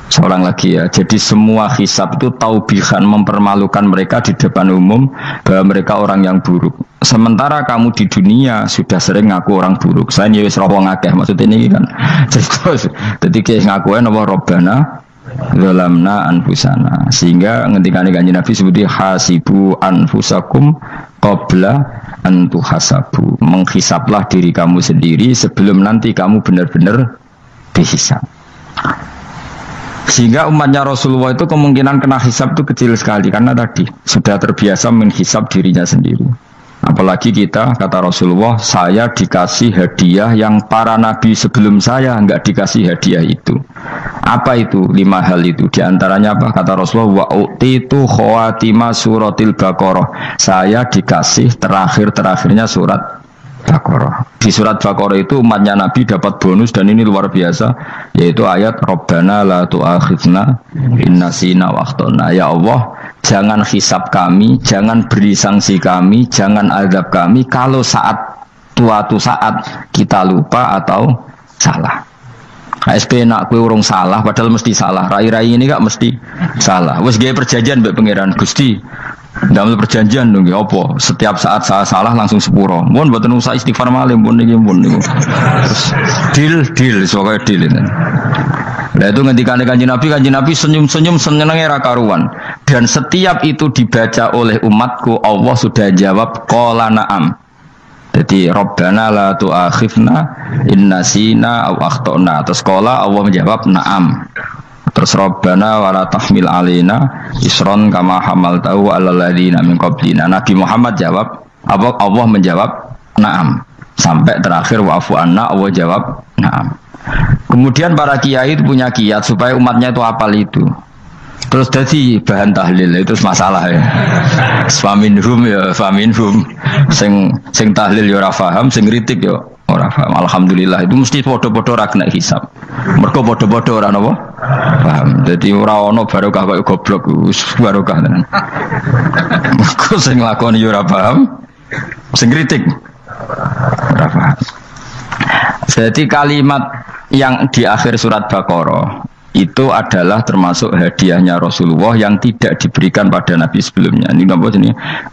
Seorang lagi ya. Jadi semua hisab itu taubihan, mempermalukan mereka di depan umum bahwa mereka orang yang buruk. Sementara kamu di dunia sudah sering ngaku orang buruk. Saya nyewis rawang akeh maksud ini kan. Jadi kayak ngakuin apa Rabbana zalamna anfusana. Sehingga ngendikane Kanjeng Nabi seperti hasibu anfusakum qabla an tuhasabu. Menghisablah diri kamu sendiri sebelum nanti kamu benar-benar dihisab. Sehingga umatnya Rasulullah itu kemungkinan kena hisab itu kecil sekali karena tadi sudah terbiasa menghisab dirinya sendiri. Apalagi kita, kata Rasulullah, saya dikasih hadiah yang para nabi sebelum saya enggak dikasih hadiah itu. Apa itu? 5 hal itu. Di antaranya apa? Kata Rasulullah, wa utitu khawatima suratil Baqarah. Saya dikasih terakhirnya surat Baqarah. Di surat Baqarah itu umatnya Nabi dapat bonus dan ini luar biasa, yaitu ayat Rabbana la tu'akhidna in nasina wa akhtana. Ya Allah, jangan hisab kami, jangan beri sanksi kami, jangan azab kami kalau suatu saat kita lupa atau salah. KSP nak kue urung salah, padahal mesti salah. Rai-rai ini gak mesti salah. Wes gaya perjanjian mbek pangeran Gusti. Dalam perjanjian dong, apa? Setiap saat saya salah langsung sepuro. Mohon buat usah istighfar malam, pun ini pun ini. Deal, soalnya deal ini. Nah itu ngendikan Kanjeng Nabi senyum-senyum senengnya rakaruan. Dan setiap itu dibaca oleh umatku, Allah sudah jawab qala na'am. Jadi Rabbana la tu'akhifna in nasina aw akhtana. Terus qala Allah menjawab na'am. Terus Rabbana wala tahmil alaina isron kama hamaltahu alal ladzina min qablina. Nabi Muhammad jawab, Allah menjawab na'am. Sampai terakhir wa'fu anna, Allah jawab na'am. Kemudian para kiai itu punya kiat supaya umatnya itu hafal itu. Terus jadi bahan tahlil itu masalah ya. Faminhum ya faminhum. Sing tahlil ya ora paham, sing kritik ya ora paham. Alhamdulillah itu mesti padha-padha ra kena hisab. Mergo padha-padha ora napa? Paham. Dadi ora ono barokah kaya goblok wis barokah tenan. Mergo sing lakoni ya ora paham, sing kritik ora paham. Jadi kalimat yang di akhir surat Baqarah itu adalah termasuk hadiahnya Rasulullah yang tidak diberikan pada Nabi sebelumnya. Ini apa ini?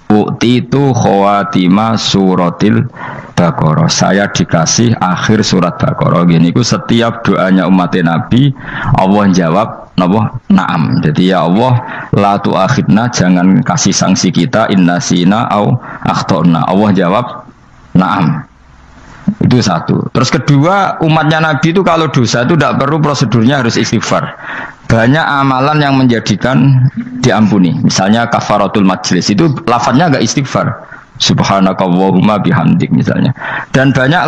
Utitu khawatima suratil Baqarah. Saya dikasih akhir surat Baqarah. Gini, itu setiap doanya umat Nabi, Allah jawab, napa? Naam. Jadi ya Allah, la tu'akhidna, jangan kasih sanksi kita, innasina au akhtona. Allah jawab, naam. Itu satu. Terus kedua, umatnya Nabi itu kalau dosa itu tidak perlu prosedurnya harus istighfar. Banyak amalan yang menjadikan diampuni. Misalnya kafaratul majlis itu lafadznya agak istighfar. Subhanakallahumma bihamdik misalnya. Dan banyak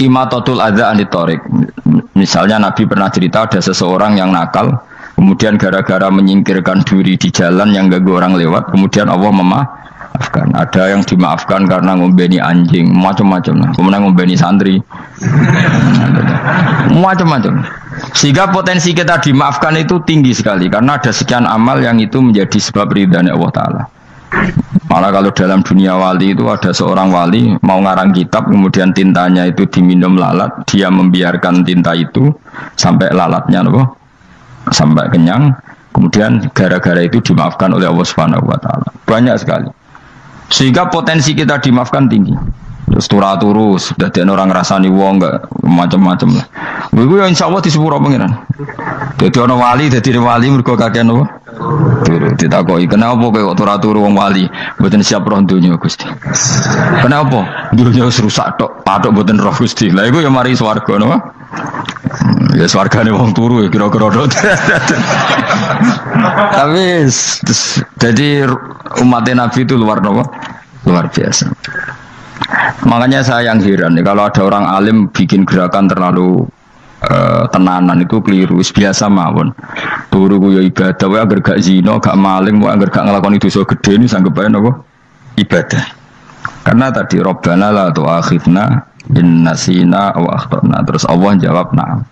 imatatul adza anit thoriq. Misalnya Nabi pernah cerita ada seseorang yang nakal, kemudian gara-gara menyingkirkan duri di jalan yang ganggu orang lewat, kemudian Allah memaafkan. Ada yang dimaafkan karena ngombeni anjing, macam-macam lah. Kemudian ngombeni santri, macam-macam. Sehingga potensi kita dimaafkan itu tinggi sekali karena ada sekian amal yang itu menjadi sebab ridhanya Allah Taala. Malah kalau dalam dunia wali itu ada seorang wali mau ngarang kitab, kemudian tintanya itu diminum lalat, dia membiarkan tinta itu sampai lalatnya loh, sampai kenyang. Kemudian gara-gara itu dimaafkan oleh Allah Subhanahu Wa Taala. Banyak sekali. Sehingga potensi kita dimaafkan tinggi. Terus turu sudah ada orang rasani wong enggak macam-macam lah. Iku ya insyaallah disepuro pangeran. Dadi ana wali, dadi wali mergo kakean apa? Turu ditakoki, "Kenapa kowe kok turu wong wali? Mboten siap roh donya, Gusti." "Kenapa?" "Donya wis rusak tok, patok mboten roh Gusti." Lah iku ya mari swarga napa? Ya swargane wong turu ya kira-kira tok. Tapi jadi umat Nabi itu luar biasa. Makanya saya yang heran nih, kalau ada orang alim bikin gerakan terlalu tenanan itu keliru. Biasa mawon. Turu ku ya ibadah, wae agar gak zina, gak maling, wae agar gak nglakoni dosa gedhe ini sanggep ae napa? Ibadah. Karena tadi Rabbana la tu'akhidna in nasina wa akhtana. Terus Allah jawab na'am.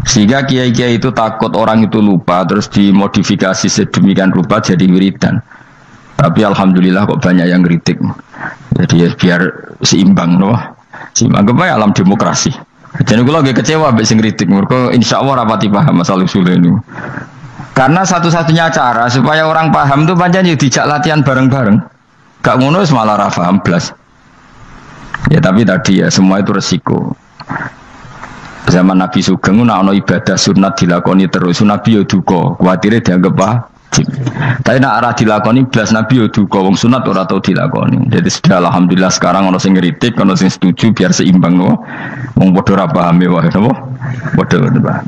Sehingga kiai-kiai itu takut orang itu lupa, terus dimodifikasi sedemikian rupa jadi wiridan. Tapi alhamdulillah kok banyak yang kritik. Jadi ya biar seimbang loh. Seimbang kebaya alam demokrasi. Jadi kalau lagi kecewa habis kritik, mereka insya Allah rapati paham masalah usul ini. Karena satu-satunya cara supaya orang paham itu panjang dijak latihan bareng-bareng. Gak ngono malah ra paham blas. Ya tapi tadi ya semua itu resiko. Zaman Nabi Sugeng ana ibadah sunat dilakoni terus Nabi yo duka, kuwatire dianggap wajib. Tapi nek ora dilakoni blas Nabi yo duka, wong sunat ora tau dilakoni. Jadi sudah alhamdulillah sekarang ana sing ngritik, ana sing setuju biar seimbang no. Wong padha ora pahame wae napa? Padha paham.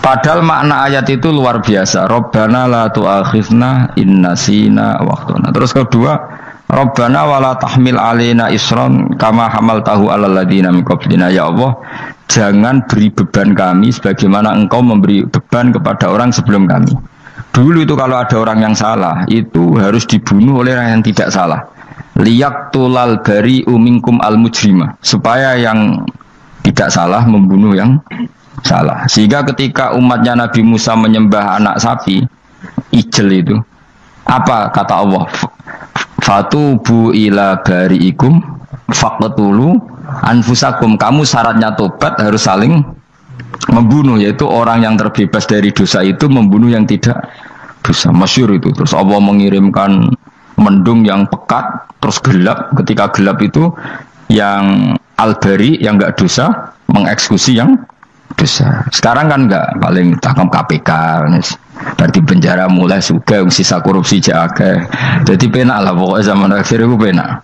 Padahal makna ayat itu luar biasa. Rabbana la tu'akhizna in nasina wa akhtana. Terus kedua, Rabbana wala tahmil alaina isron kama hamaltahu alal ladzina min qablina. Ya Allah, jangan beri beban kami sebagaimana Engkau memberi beban kepada orang sebelum kami. Dulu itu kalau ada orang yang salah, itu harus dibunuh oleh orang yang tidak salah. Liyaqtulal bari'u minkum al-mujrima. Supaya yang tidak salah membunuh yang salah. Sehingga ketika umatnya Nabi Musa menyembah anak sapi, ijel itu, apa kata Allah? Fatubu ila bari'ikum faqtulu anfusakum. Kamu syaratnya tobat harus saling membunuh, yaitu orang yang terbebas dari dosa itu membunuh yang tidak dosa. Masyhur itu. Terus Allah mengirimkan mendung yang pekat terus gelap. Ketika gelap itu yang al-bari yang enggak dosa mengeksekusi yang dosa. Sekarang kan enggak, paling tangkap KPK berarti penjara mulai suka sisa korupsi jaga. Jadi penak lah pokoknya zaman akhir itu penak.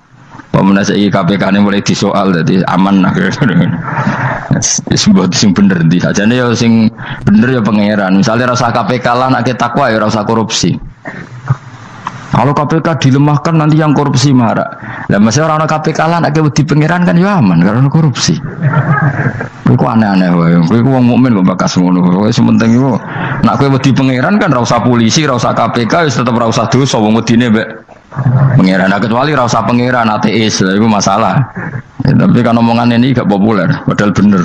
Pemenang KPK ini mulai disoal, jadi aman lah. Sebut sing bener ndi sajane ya sing bener ya pangeran. Misalnya rasa KPK lah nak takwa ya rasa korupsi. Kalau KPK dilemahkan nanti yang korupsi marah. Lah masih orang KPK lah nak wedi pangeran kan ya aman karena korupsi. Iku aneh-aneh wae. Kowe ku wong mukmin kok bakas ngono. Wis penting iku nak kowe wedi pangeran kan ra usah polisi, ra usah KPK wis tetep ra usah dosa wong wedine mbek pangeran. Nah, kecuali ra usah pangeran ateis, lha iku masalah. Ya, tapi kan omongan ini gak populer, padahal bener.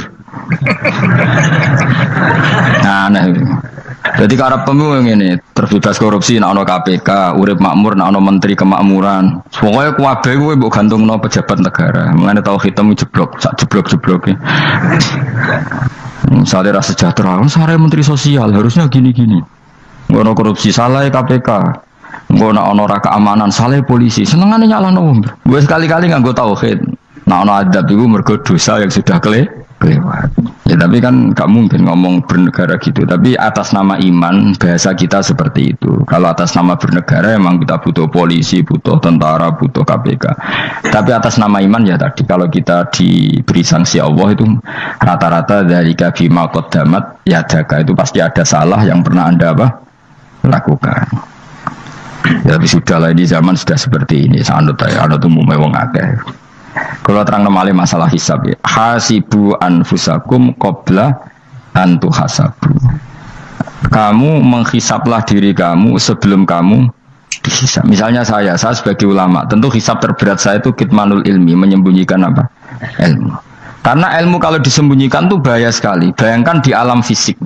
Nah, aneh. Jadi karena pemimpin ini terbebas korupsi, nak ono KPK, urip makmur, nak ono menteri kemakmuran. Pokoknya kuabe gue mbok gantungno pejabat negara. Mengenai tahu hitam jeblok, sak jeblok-jeblok. Misalnya rasa sejahtera, saya menteri sosial harusnya gini-gini. Ngono korupsi salah KPK. Ngono ono ra keamanan salah polisi. Senengane nyalahno wong. Gue sekali-kali nganggo tauhid. Nah ono adab itu mergo dosa yang sudah kelewat. Ya tapi kan gak mungkin ngomong bernegara gitu. Tapi atas nama iman bahasa kita seperti itu. Kalau atas nama bernegara emang kita butuh polisi, butuh tentara, butuh KPK. Tapi atas nama iman ya tadi kalau kita diberi sanksi Allah itu rata-rata dari bima qaddamat yadaka itu pasti ada salah yang pernah Anda lakukan. Ya, tapi sudahlah di zaman sudah seperti ini. Sanut umumnya wong akeh. Kalau terang nomale masalah hisab ya. Hasibu anfusakum qabla an tuhasabu. Kamu menghisablah diri kamu sebelum kamu dihisab. Misalnya saya sebagai ulama, tentu hisab terberat saya itu kitmanul ilmi, menyembunyikan apa? Ilmu. Karena ilmu kalau disembunyikan tuh bahaya sekali. Bayangkan di alam fisik.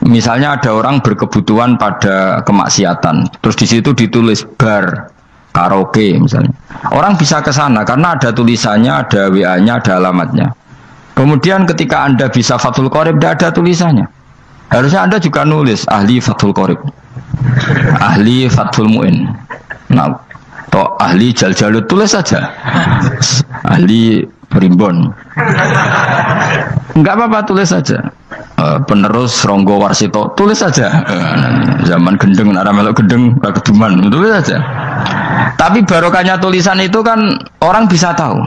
Misalnya ada orang berkebutuhan pada kemaksiatan, terus di situ ditulis bar karaoke misalnya. Orang bisa ke sana karena ada tulisannya, ada WA-nya, ada alamatnya. Kemudian ketika Anda bisa Fathul Qorib, tidak ada tulisannya. Harusnya Anda juga nulis ahli Fathul Qorib, ahli Fathul Mu'in. Nah, atau ahli Jaljalut, tulis saja. Ahli Primbon. Enggak apa-apa, tulis saja. Penerus Ronggo Warsito, tulis saja. Zaman gendeng, nara melok gendeng, keduman, tulis saja. Tapi barokahnya tulisan itu kan orang bisa tahu.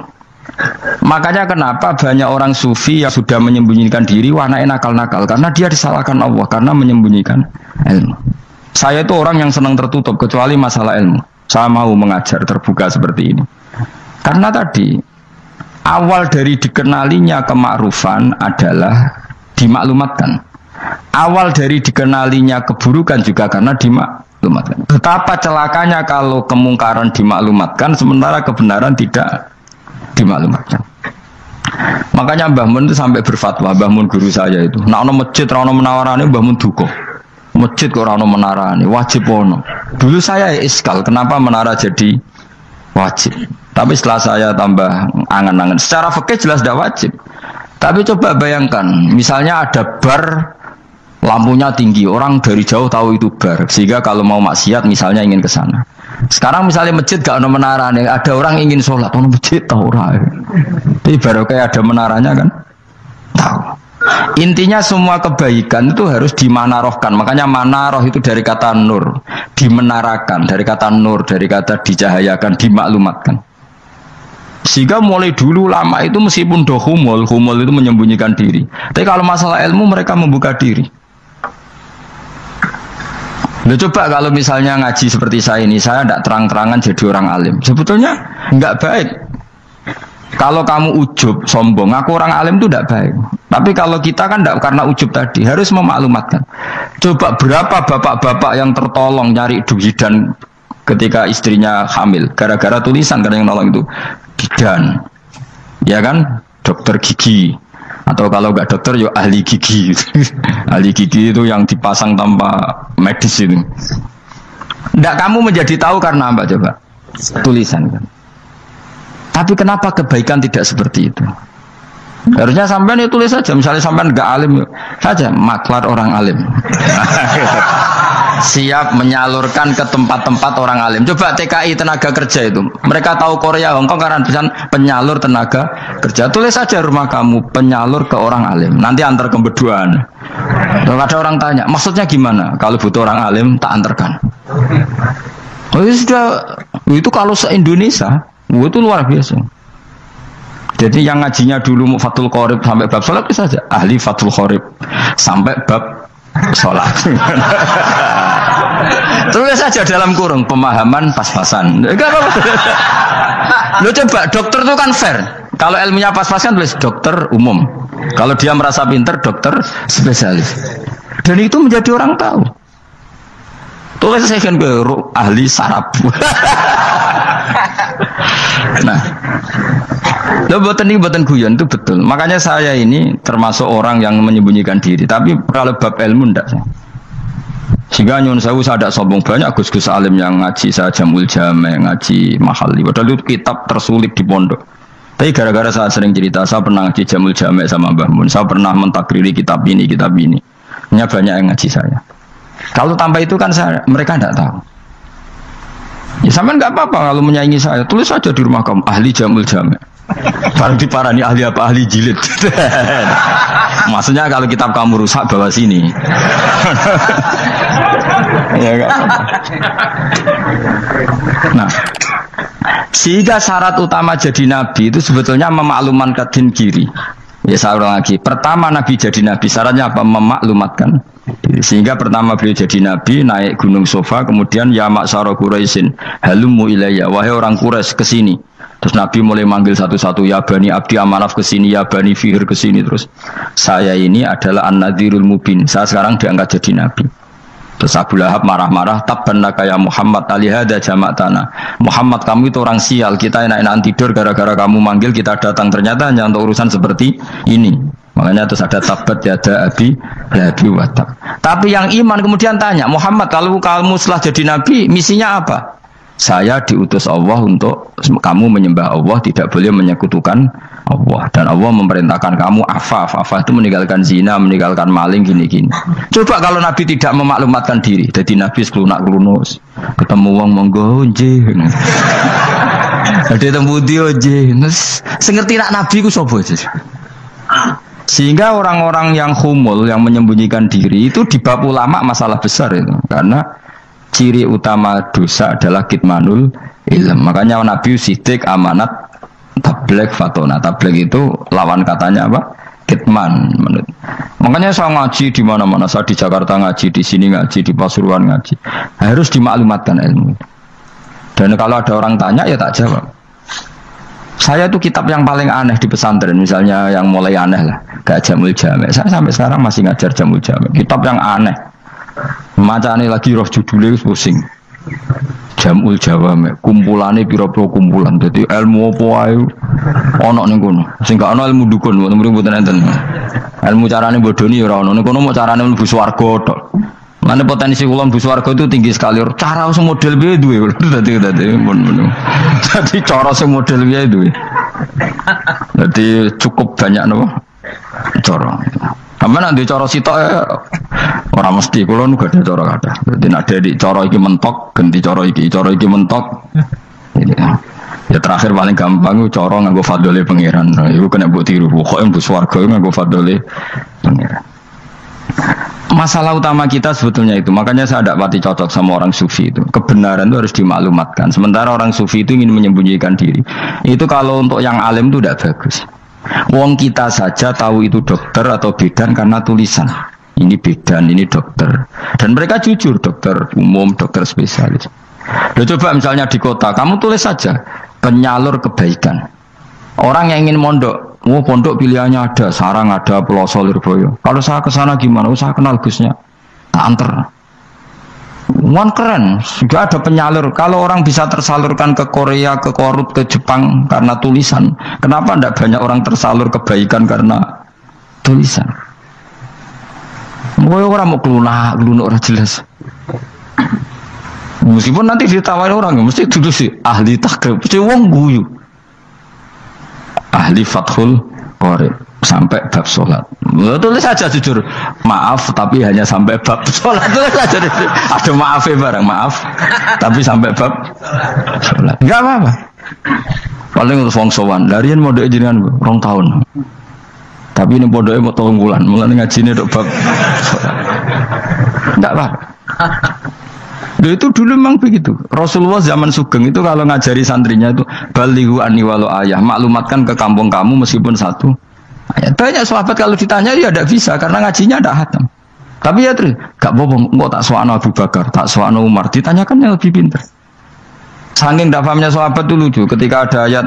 Makanya kenapa banyak orang sufi yang sudah menyembunyikan diri, warnanya nakal-nakal, karena dia disalahkan Allah, karena menyembunyikan ilmu. Saya itu orang yang senang tertutup, kecuali masalah ilmu. Saya mau mengajar terbuka seperti ini. Karena tadi, awal dari dikenalinya kemakrufan adalah dimaklumatkan. Awal dari dikenalinya keburukan juga karena dimaklumatkan. Betapa celakanya kalau kemungkaran dimaklumatkan sementara kebenaran tidak dimaklumatkan. Makanya Mbah Mun itu sampai berfatwa, Mbah Mun guru saya itu. Nah, ono masjid ra ono menawarane Mbah Mun duka. Masjid kok ora ono menarane, wajib ono. Dulu saya iskal, kenapa menara jadi wajib? Tapi setelah saya tambah angan-angan, secara fikih jelas tidak wajib. Tapi coba bayangkan, misalnya ada bar, lampunya tinggi, orang dari jauh tahu itu bar, sehingga kalau mau maksiat misalnya ingin ke sana. Sekarang misalnya masjid gak ada menara nih, ada orang ingin sholat, ono masjid tahu orang. Tapi baru kayak ada menaranya kan, tahu. Intinya semua kebaikan itu harus dimanarohkan. Makanya manaroh itu dari kata nur, dimenarakan, dari kata nur, dari kata dicahayakan, dimaklumatkan. Sehingga mulai dulu lama itu meskipun humul itu menyembunyikan diri. Tapi kalau masalah ilmu mereka membuka diri. Nah, coba kalau misalnya ngaji seperti saya ini, saya tidak terang-terangan jadi orang alim. Sebetulnya nggak baik. Kalau kamu ujub, sombong, aku orang alim itu tidak baik. Tapi kalau kita kan tidak karena ujub tadi, harus memaklumatkan. Coba berapa bapak-bapak yang tertolong nyari bidan ketika istrinya hamil, gara-gara tulisan karena yang nolong itu bidan, ya kan, dokter gigi, atau kalau nggak dokter yo ahli gigi. Ahli gigi itu yang dipasang tanpa medis itu. Nggak kamu menjadi tahu karena apa coba? Tulisan kan. Tapi kenapa kebaikan tidak seperti itu? Harusnya sampean itu tulis saja, misalnya sampean nggak alim saja, maklar orang alim. Siap menyalurkan ke tempat-tempat orang alim. Coba TKI tenaga kerja itu, mereka tahu Korea, Hongkong karena bisa penyalur tenaga kerja. Tulis saja rumah kamu penyalur ke orang alim. Nanti antar ke beduan. Kalau ada orang tanya, maksudnya gimana? Kalau butuh orang alim tak antarkan. Oh itu sudah, itu kalau se Indonesia, itu luar biasa. Jadi yang ngajinya dulu Fathul Qorib sampai bab sholat bisa saja ahli Fathul Qorib sampai bab sholat. Tulis saja dalam kurung pemahaman pas-pasan. Enggak apa-apa. Lo coba dokter itu kan fair. Kalau ilmunya pas-pasan tulis dokter umum. Kalau dia merasa pinter dokter spesialis. Dan itu menjadi orang tahu. Tulis saya kan ahli saraf. Nah, lo buatan guyon itu betul. Makanya saya ini termasuk orang yang menyembunyikan diri. Tapi kalau bab ilmu ndak. Sehingga nyun sewu saya ada sombong banyak gus-gus alim yang ngaji saya Jamul Jame, ngaji Mahali. Padahal itu kitab tersulit di pondok. Tapi gara-gara saya sering cerita, saya pernah ngaji Jamul Jame sama Mbah Mun. Saya pernah mentakriri kitab ini. Hanya banyak yang ngaji saya. Kalau tanpa itu kan mereka tidak tahu. Ya sama nggak apa-apa kalau menyaingi saya. Tulis saja di rumah kamu ahli Jamul Jame. Barang diparani ahli apa? Ahli jilid. Maksudnya kalau kitab kamu rusak bawa sini. Ya enggak apa-apa. Nah, sehingga syarat utama jadi nabi itu sebetulnya memaklumatkan din kiri. Ya saya ulang lagi. Pertama nabi jadi nabi syaratnya apa? Memaklumatkan. Sehingga pertama beliau jadi nabi naik gunung Sofa, kemudian ya maksara Quraisyin halumu ilayya, wahai orang Quraisy kesini. Terus Nabi mulai manggil satu-satu, ya Bani Abdi Amanaf kesini, ya Bani Fihir kesini. Terus saya ini adalah An-Nadhirul Mubin. Saya sekarang diangkat jadi Nabi. Terus Abu Lahab marah-marah, tabbannaka ya Muhammad alihada jama'tana. Muhammad kamu itu orang sial, kita enak-enakan tidur gara-gara kamu manggil kita datang. Ternyata hanya untuk urusan seperti ini. Makanya terus ada tabat yada abi labi watab. Tapi yang iman kemudian tanya, Muhammad kalau kamu setelah jadi Nabi misinya apa? Saya diutus Allah untuk kamu menyembah Allah, tidak boleh menyekutukan Allah. Dan Allah memerintahkan kamu afaf. Afaf itu meninggalkan zina, meninggalkan maling, gini-gini. Coba kalau Nabi tidak memaklumatkan diri, jadi Nabi sekelunak-kelunus, ketemu wong monggo nggih. Ada temu dia nggih. Sengerti nak Nabi ku sapa sih? Sehingga orang-orang yang humul, yang menyembunyikan diri itu di bab ulama masalah besar itu. Karena ciri utama dosa adalah kitmanul ilm. Makanya Nabi sidik amanat tabligh fatona. Tabligh itu lawan katanya apa? Kitman. Makanya saya ngaji di mana-mana. Saya di Jakarta ngaji, di sini ngaji, di Pasuruan ngaji. Harus dimaklumatkan ilmu. Dan kalau ada orang tanya ya tak jawab. Saya itu kitab yang paling aneh di pesantren, misalnya yang mulai aneh lah, kayak Jamul Jame. Saya sampai sekarang masih ngajar Jamul Jame. Kitab yang aneh. Macane lagi roh judulnya pusing. Jamul Jawame, kumpulane pira-pira kumpulan. Jadi ilmu apa ae ana ning kono. Sing gak ana ilmu dukun, mboten enten. Ilmu carane bodoni ora ana. Ning kono mau carane mlebu swarga tok. Mana potensi kula mlebu swarga itu tinggi sekali. Cara sing model piye duwe. Dadi Jadi cara sing model piye duwe. Jadi cukup banyak napa? Cara. Sampai nanti cara sitok orang mesti kalau nu gak ada cara kata. Jadi nak di cara iki mentok, ganti cara iki mentok. Ya terakhir paling gampang itu cara nganggo fadhole pangeran. Iku kena mbok tiru. Pokoke mbok swarga nganggo fadhole pangeran. Masalah utama kita sebetulnya itu. Makanya saya tidak pati cocok sama orang sufi itu. Kebenaran itu harus dimaklumatkan. Sementara orang sufi itu ingin menyembunyikan diri. Itu kalau untuk yang alim itu tidak bagus. Wong kita saja tahu itu dokter atau bidan karena tulisan. Ini bidan, ini dokter. Dan mereka jujur, dokter umum, dokter spesialis. Loh, coba misalnya di kota, kamu tulis saja penyalur kebaikan. Orang yang ingin mondok, pondok pilihannya ada, Sarang ada, Peloso, Lirboyo. Kalau saya ke sana gimana? Saya kenal Gusnya. Tak anter. Wan keren, juga ada penyalur. Kalau orang bisa tersalurkan ke Korea, ke Korut, ke Jepang karena tulisan, kenapa tidak banyak orang tersalur kebaikan karena tulisan? Orang mau kelunak orang jelas. Meskipun nanti ditawari orang, mesti duduk sih ahli takrib, mesti wong guyu, ahli fathul qorib. Sampai bab sholat. Tulis saja jujur, maaf tapi hanya sampai bab sholat. Tulis saja, ada maafnya bareng, maaf tapi sampai bab sholat. Enggak apa-apa. Paling untuk wong sowan. Larian mau doa jenengan 2 tahun. Tapi ini bodohnya mau 3 bulan. Mulai ngaji ini untuk bab sholat. Enggak apa-apa. Loh, itu dulu memang begitu. Rasulullah zaman Sugeng itu kalau ngajari santrinya itu balighu anni walau ayah, maklumatkan ke kampung kamu meskipun satu ayat. Banyak sahabat kalau ditanya ya tidak bisa karena ngajinya tidak hatam. Tapi ya terus gak bohong, kok tak soal Abu Bakar, tak soal Umar, ditanyakan yang lebih pintar. Saking tidak pahamnya sahabat itu lucu ketika ada ayat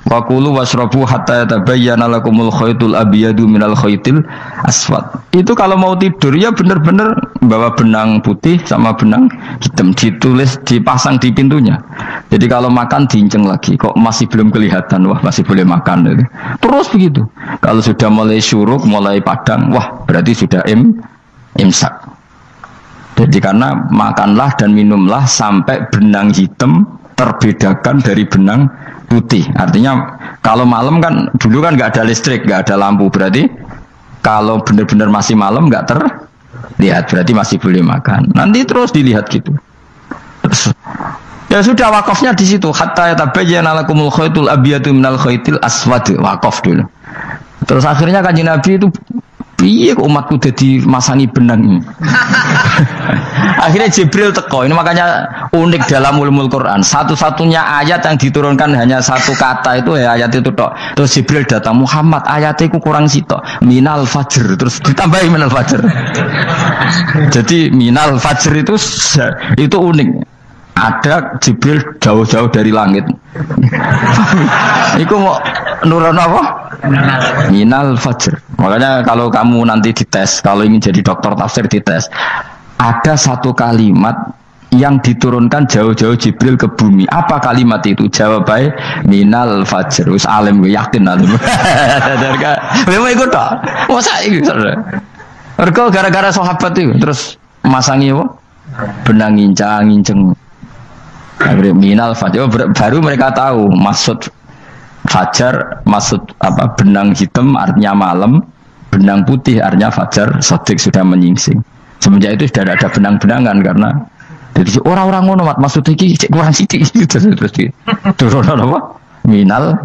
wa kulu wasrabu hatta yatabayyana lakumul khaytul abyadu minal khaytil aswad. Itu kalau mau tidur ya benar-benar bawa benang putih sama benang hitam, ditulis dipasang di pintunya. Jadi kalau makan diinceng lagi, kok masih belum kelihatan, wah masih boleh makan. Terus begitu. Kalau sudah mulai syuruk, mulai padang, wah berarti sudah imsak. Jadi karena makanlah dan minumlah sampai benang hitam terbedakan dari benang putih. Artinya kalau malam kan dulu kan nggak ada listrik, nggak ada lampu, berarti kalau benar-benar masih malam nggak terlihat, berarti masih boleh makan. Nanti terus dilihat gitu. Terus, ya sudah wakafnya di situ. Hatta yatabayyana lakumul khaytul abyadu minal khaytil aswad, wakaf dulu. Terus akhirnya Kanjeng Nabi itu piye kok umatku jadi masangi benang ini. Akhirnya Jibril teko. Ini makanya unik dalam ulumul Quran. Satu-satunya ayat yang diturunkan hanya satu kata itu ya ayat itu tok. Terus Jibril datang, Muhammad ayatnya itu kurang sitok. Minal fajr. Terus ditambahi minal fajr. Jadi minal fajr itu unik. Ada Jibril jauh-jauh dari langit. Iku mau nurun apa? Minal fajr. Makanya kalau kamu nanti dites, kalau ingin jadi dokter tafsir dites, ada satu kalimat yang diturunkan jauh-jauh Jibril ke bumi. Apa kalimat itu? Jawab baik, minal fajr. Us alim gue yakin alim. Memang ikut tak? Masa itu? Mereka gara-gara sahabat itu terus masangi apa? Benang ngincang. Minal fajr. Baru mereka tahu maksud fajar, maksud apa? Benang hitam artinya malam, benang putih artinya fajar. Sodik sudah menyingsing. Semenjak itu sudah ada benang-benangan karena jadi orang-orang ngono maksud iki kurang sithik terus turun apa? Minal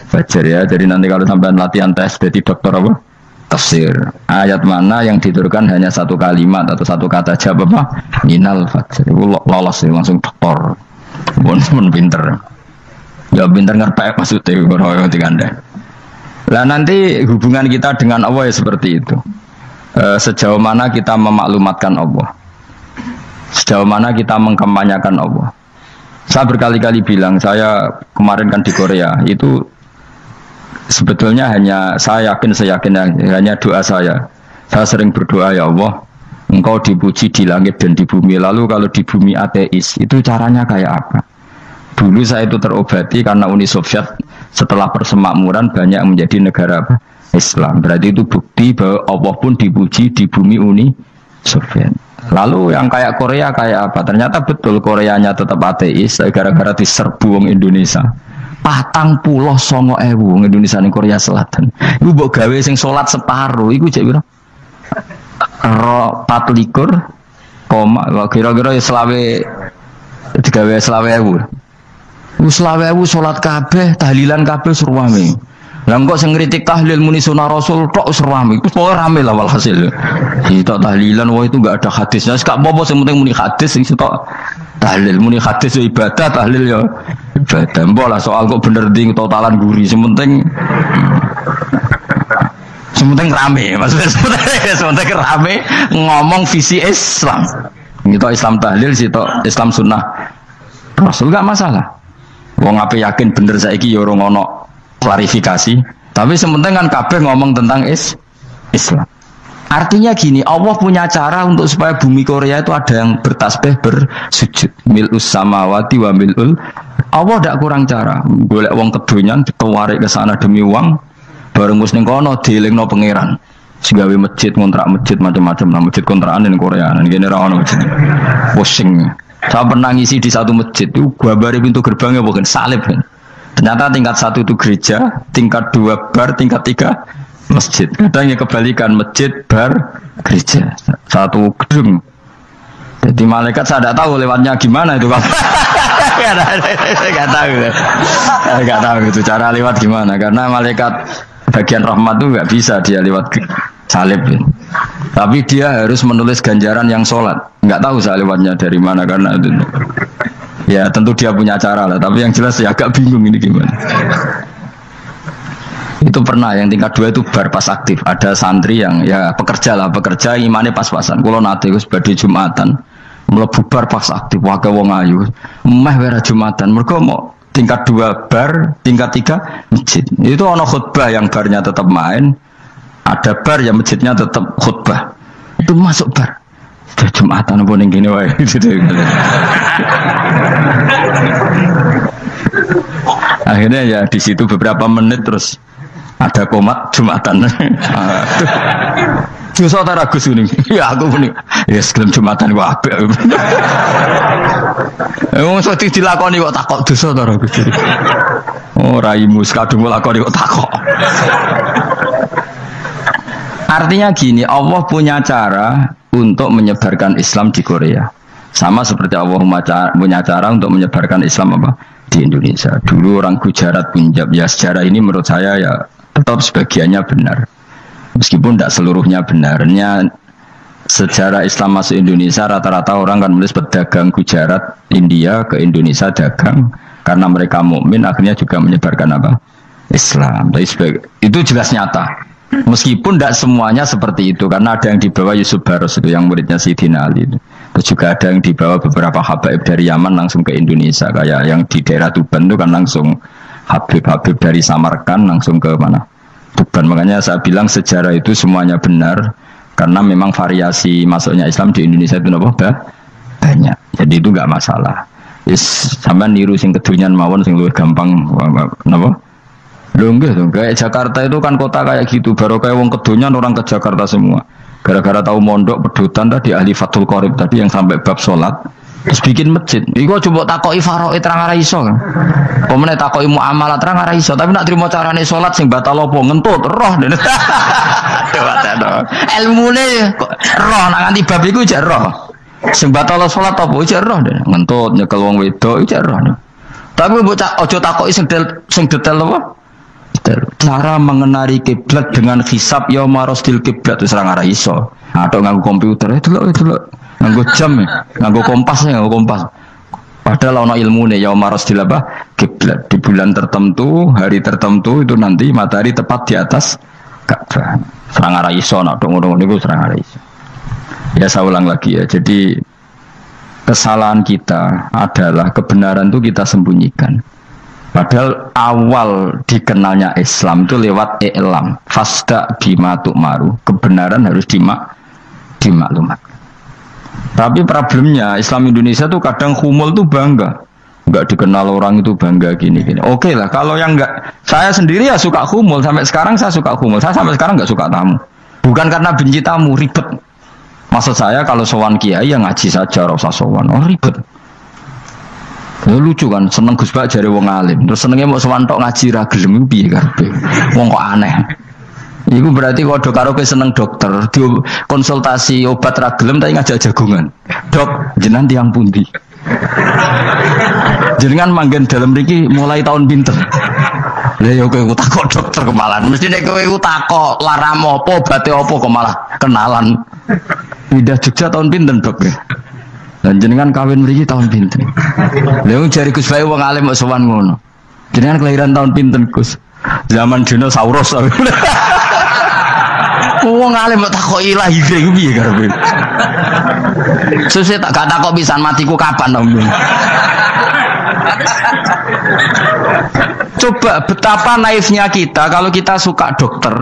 fajar ya. Jadi nanti kalau sampai latihan tes jadi dokter apa? Tafsir. Ayat mana yang diturunkan hanya satu kalimat atau satu kata jawab apa? Minal fajar. Lolos langsung dokter. Pun pinter. Ya pinter ngerpek maksudnya kalau diganda. Lah nanti hubungan kita dengan Allah ya seperti itu. Sejauh mana kita memaklumatkan Allah, sejauh mana kita mengkampanyakan Allah. Saya berkali-kali bilang, saya kemarin kan di Korea itu sebetulnya saya yakin hanya doa saya. Saya sering berdoa, ya Allah, Engkau dipuji di langit dan di bumi. Lalu kalau di bumi ateis, itu caranya kayak apa? Dulu saya itu terobati karena Uni Soviet setelah persemakmuran banyak menjadi negara apa? Islam. Berarti itu bukti bahwa Allah pun dipuji di bumi Uni Soviet. Lalu yang kayak Korea kayak apa? Ternyata betul Koreanya tetap ateis gara-gara diserbu wong Indonesia. 49.000 wong Indonesia ning Korea Selatan. Iku mbok gawe sing salat separuh iku jek pira? 24, kira-kira ya selawe digawe 20.000. Wis 20.000 salat kabeh, tahlilan kabeh surwame. Lah kok sing ngritik tahlil muni sunah Rasul tok wis rame. Wis pokoke rame lah walhasil. Kita tahlilan wah itu enggak ada hadisnya. Sak apa sing penting muni hadis sing tok tahlil muni hadis ya ibadah, tahlil ya ibadah. Mbok lah soal kok bener ding totalan guri sing penting rame. Maksudnya sementing rame ngomong visi Islam. Kita Islam tahlil sitok Islam sunnah Rasul enggak masalah. Wong ape yakin bener saiki ya ora ono klarifikasi, tapi sementing kan kabeh ngomong tentang Islam. Artinya gini, Allah punya cara untuk supaya bumi Korea itu ada yang bertasbih bersujud. Mil'us samawati wa mil'ul. Allah tidak kurang cara. Golek wong kedonyan ditawarik ke sana demi uang, bareng muslim kono dielingno pangeran. Segawe masjid, kontrak masjid macam-macam, nah masjid kontrakan di Korea. Nah gini ra ono masjid. Pusing. Saya pernah ngisi di satu masjid itu, gambare pintu gerbangnya bukan salib kan. Ternyata tingkat 1 itu gereja, tingkat 2 bar, tingkat 3 masjid. Kadang ya kebalikan, masjid, bar, gereja. Satu gedung. Jadi malaikat saya tidak tahu lewatnya gimana itu. Nggak tahu itu cara lewat gimana. Karena malaikat bagian rahmat itu nggak bisa dia lewat salib. Tapi dia harus menulis ganjaran yang sholat. Nggak tahu saya lewatnya dari mana karena itu. Ya tentu dia punya cara lah. Tapi yang jelas ya agak bingung ini gimana. Itu pernah yang tingkat 2 itu bar pas aktif. Ada santri yang ya pekerja imannya pas-pasan. Kalau nanti gus badhe Jumatan, mlebu bar pas aktif. Waga wong ayu, meh wera Jumatan. Mereka mau tingkat 2 bar, tingkat 3 masjid. Itu ono khutbah yang barnya tetap main, ada bar yang masjidnya tetap khutbah. Itu masuk bar. Sudah Jumatan apa ning kene wae. Akhirnya ya di situ beberapa menit terus ada komat Jumatan. Dosa ta Gus ini. Ya aku muni. Ya sebelum Jumatan kok apik. Wong sing dilakoni kok takok dosa ta Gus. Oh raimu kadung lakoni kok takok. Artinya gini, Allah punya cara untuk menyebarkan Islam di Korea. Sama seperti Allah punya cara untuk menyebarkan Islam apa di Indonesia. Dulu orang Gujarat, Punjab, ya sejarah ini menurut saya ya tetap sebagiannya benar. Meskipun tidak seluruhnya benarnya sejarah Islam masuk Indonesia rata-rata orang kan menulis pedagang Gujarat, India ke Indonesia dagang karena mereka mukmin akhirnya juga menyebarkan apa? Islam. Itu jelas nyata. Meskipun tidak semuanya seperti itu karena ada yang dibawa Yusuf Baros itu yang muridnya Sayyidina Ali. Terus juga ada yang dibawa beberapa habaib dari Yaman langsung ke Indonesia kayak yang di daerah Tuban itu kan langsung Habib-habib dari Samarkand langsung ke mana? Tuban. Makanya saya bilang sejarah itu semuanya benar karena memang variasi masuknya Islam di Indonesia itu banyak. Jadi itu enggak masalah. Sampai niru sing kedunyan mawon sing luwih gampang napa? Lho enggak, kayak Jakarta itu kan kota kayak gitu, baru kayak wong kedunyan orang ke Jakarta semua. Gara-gara tahu mondok pedutan tadi ahli Fathul Qorib tadi yang sampai bab sholat terus bikin masjid. Iku coba takoki faraid terang ora iso kan. Pemene takoki muamalah terang ora iso, tapi nak trimo carane salat sing batal apa ngentut roh. Ilmune roh nak nganti bab iku jek roh. Sing batal salat apa jek roh ngentut nyekel wong wedok jek roh. Tapi mbok aja takoki sing detail apa? Cara mengenali kiblat dengan hisab yauma rasdil kiblat wis ora iso. Atok nganggo komputer itu lho. Nganggo jam nganggo kompas. Padahal ana ilmune yauma rasdil apa? Kiblat. Di bulan tertentu, hari tertentu itu nanti matahari tepat di atas Ka'bah. Ora iso nek ngono niku ora iso. Ya saya ulang lagi ya. Jadi kesalahan kita adalah kebenaran itu kita sembunyikan. Padahal awal dikenalnya Islam itu lewat i'lam, fasda bima tu'maru. Kebenaran harus dimaklumat. Tapi problemnya Islam Indonesia tuh kadang humul tuh bangga, nggak dikenal orang itu bangga gini. Oke lah, kalau yang nggak, saya sendiri ya suka humul. Sampai sekarang saya suka humul. Saya sampai sekarang nggak suka tamu. Bukan karena benci tamu, ribet. Maksud saya kalau sowan kiai ya ngaji saja, rasa sowan. Oh ribet. Ya, lucu kan, seneng Gus Bak jare wong alim. Terus senenge mau sowan tok ngaji ra gelem piye karepe. Wong kok aneh. Iku berarti kalau karo kowe seneng dokter, di konsultasi obat ra gelem tapi ngajak jagungan. Dok, jenengan tiyang pundi? Jenengan manggen dalem mriki mulai tahun pinten? Lah ya kowe takok dokter kemalan. Mesti nek kowe takok laram apa, obate apa kok malah kenalan. Pindah Jogja tahun pinten, Dok? Dan jenengan kawin mriki tahun pinten? Lha jare Gus Bae wong alim kok sowan ngono. Jenengan kelahiran tahun pinten, Gus? Zaman dinosaurus. Wong alim kok takoki lahire ku piye karepe? Sesuk tak gak takok pisan matiku kapan to. Coba betapa naifnya kita kalau kita suka dokter,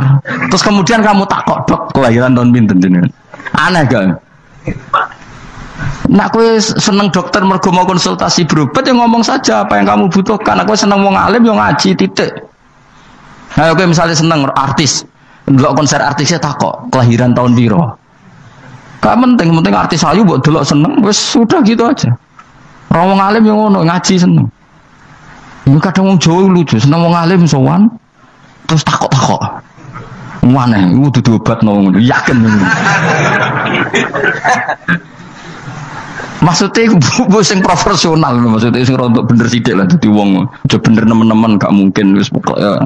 terus kemudian kamu takok, Dok, kelahiran tahun pinten jenengan? Aneh gak? Nak kowe seneng dokter mergo mau konsultasi berobat ya ngomong saja apa yang kamu butuhkan. Aku seneng wong alim yo ngaji titik. Nah, kowe misalnya seneng artis, ndelok konser artisnya takok kelahiran tahun piro. Gak penting artis ayu mbok delok seneng wis sudah gitu aja. Wong alim yo ngono ngaji seneng. Ini kadang wong Jawa lucu, seneng wong alim sowan terus takok-takok. Mana iku dudu obat ngono, yakin. Maksudnya bu sing profesional, maksudnya sing rontok bener sidik lah, jadi wong aja bener nemen-nemen gak mungkin wis pokoknya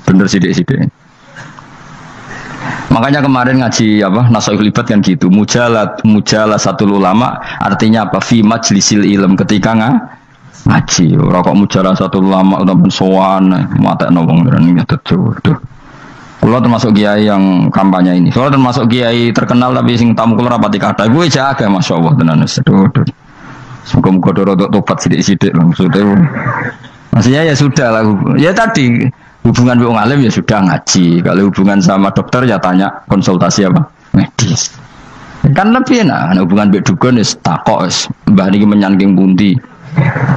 bener sidik-sidik. Makanya kemarin ngaji apa Nasoihul Ibad kan gitu. Mujalah satu ulama artinya apa? Fi majlisil ilm ketika ngaji. Ora kok mujalah satu ulama utawa sowan matekno wong ngene tuh. Kula termasuk kiai yang kampanye ini. Kula termasuk kiai terkenal tapi sing tamu kula rapati kathah. Kuwi jaga masyaallah tenan wis. Semoga-moga dorok tobat sidik-sidik maksudnya. Maksudnya ya sudah lah. Ya tadi hubungan wong alim ya sudah ngaji. Kalau hubungan sama dokter ya tanya konsultasi apa? Medis. Kan lebih enak. Hubungan mbek dukun wis takok wis mbah niki menyangking pundi.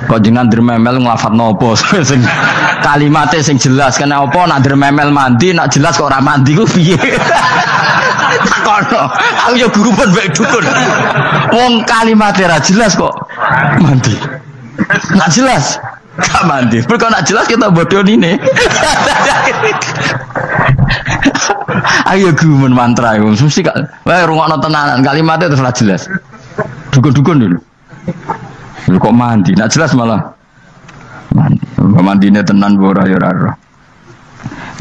Kok jenengan dermemel nglafat nopo sing kalimate sing jelas kena apa nak dermemel mandi nak jelas kok ora mandi ku piye. Takono. Aku ya guru pun mbek dukun. Wong kalimate ra jelas kok mandi. Nak jelas gak mandi. Kalau nak jelas kita bodoh ini. Ayo gumun mantra itu. Mesti kak. Wah rungokno tenanan kalimatnya terus jelas. Dukun-dukun dulu. Kok mandi? Nak jelas malah. Mandinya tenan bora ya raro.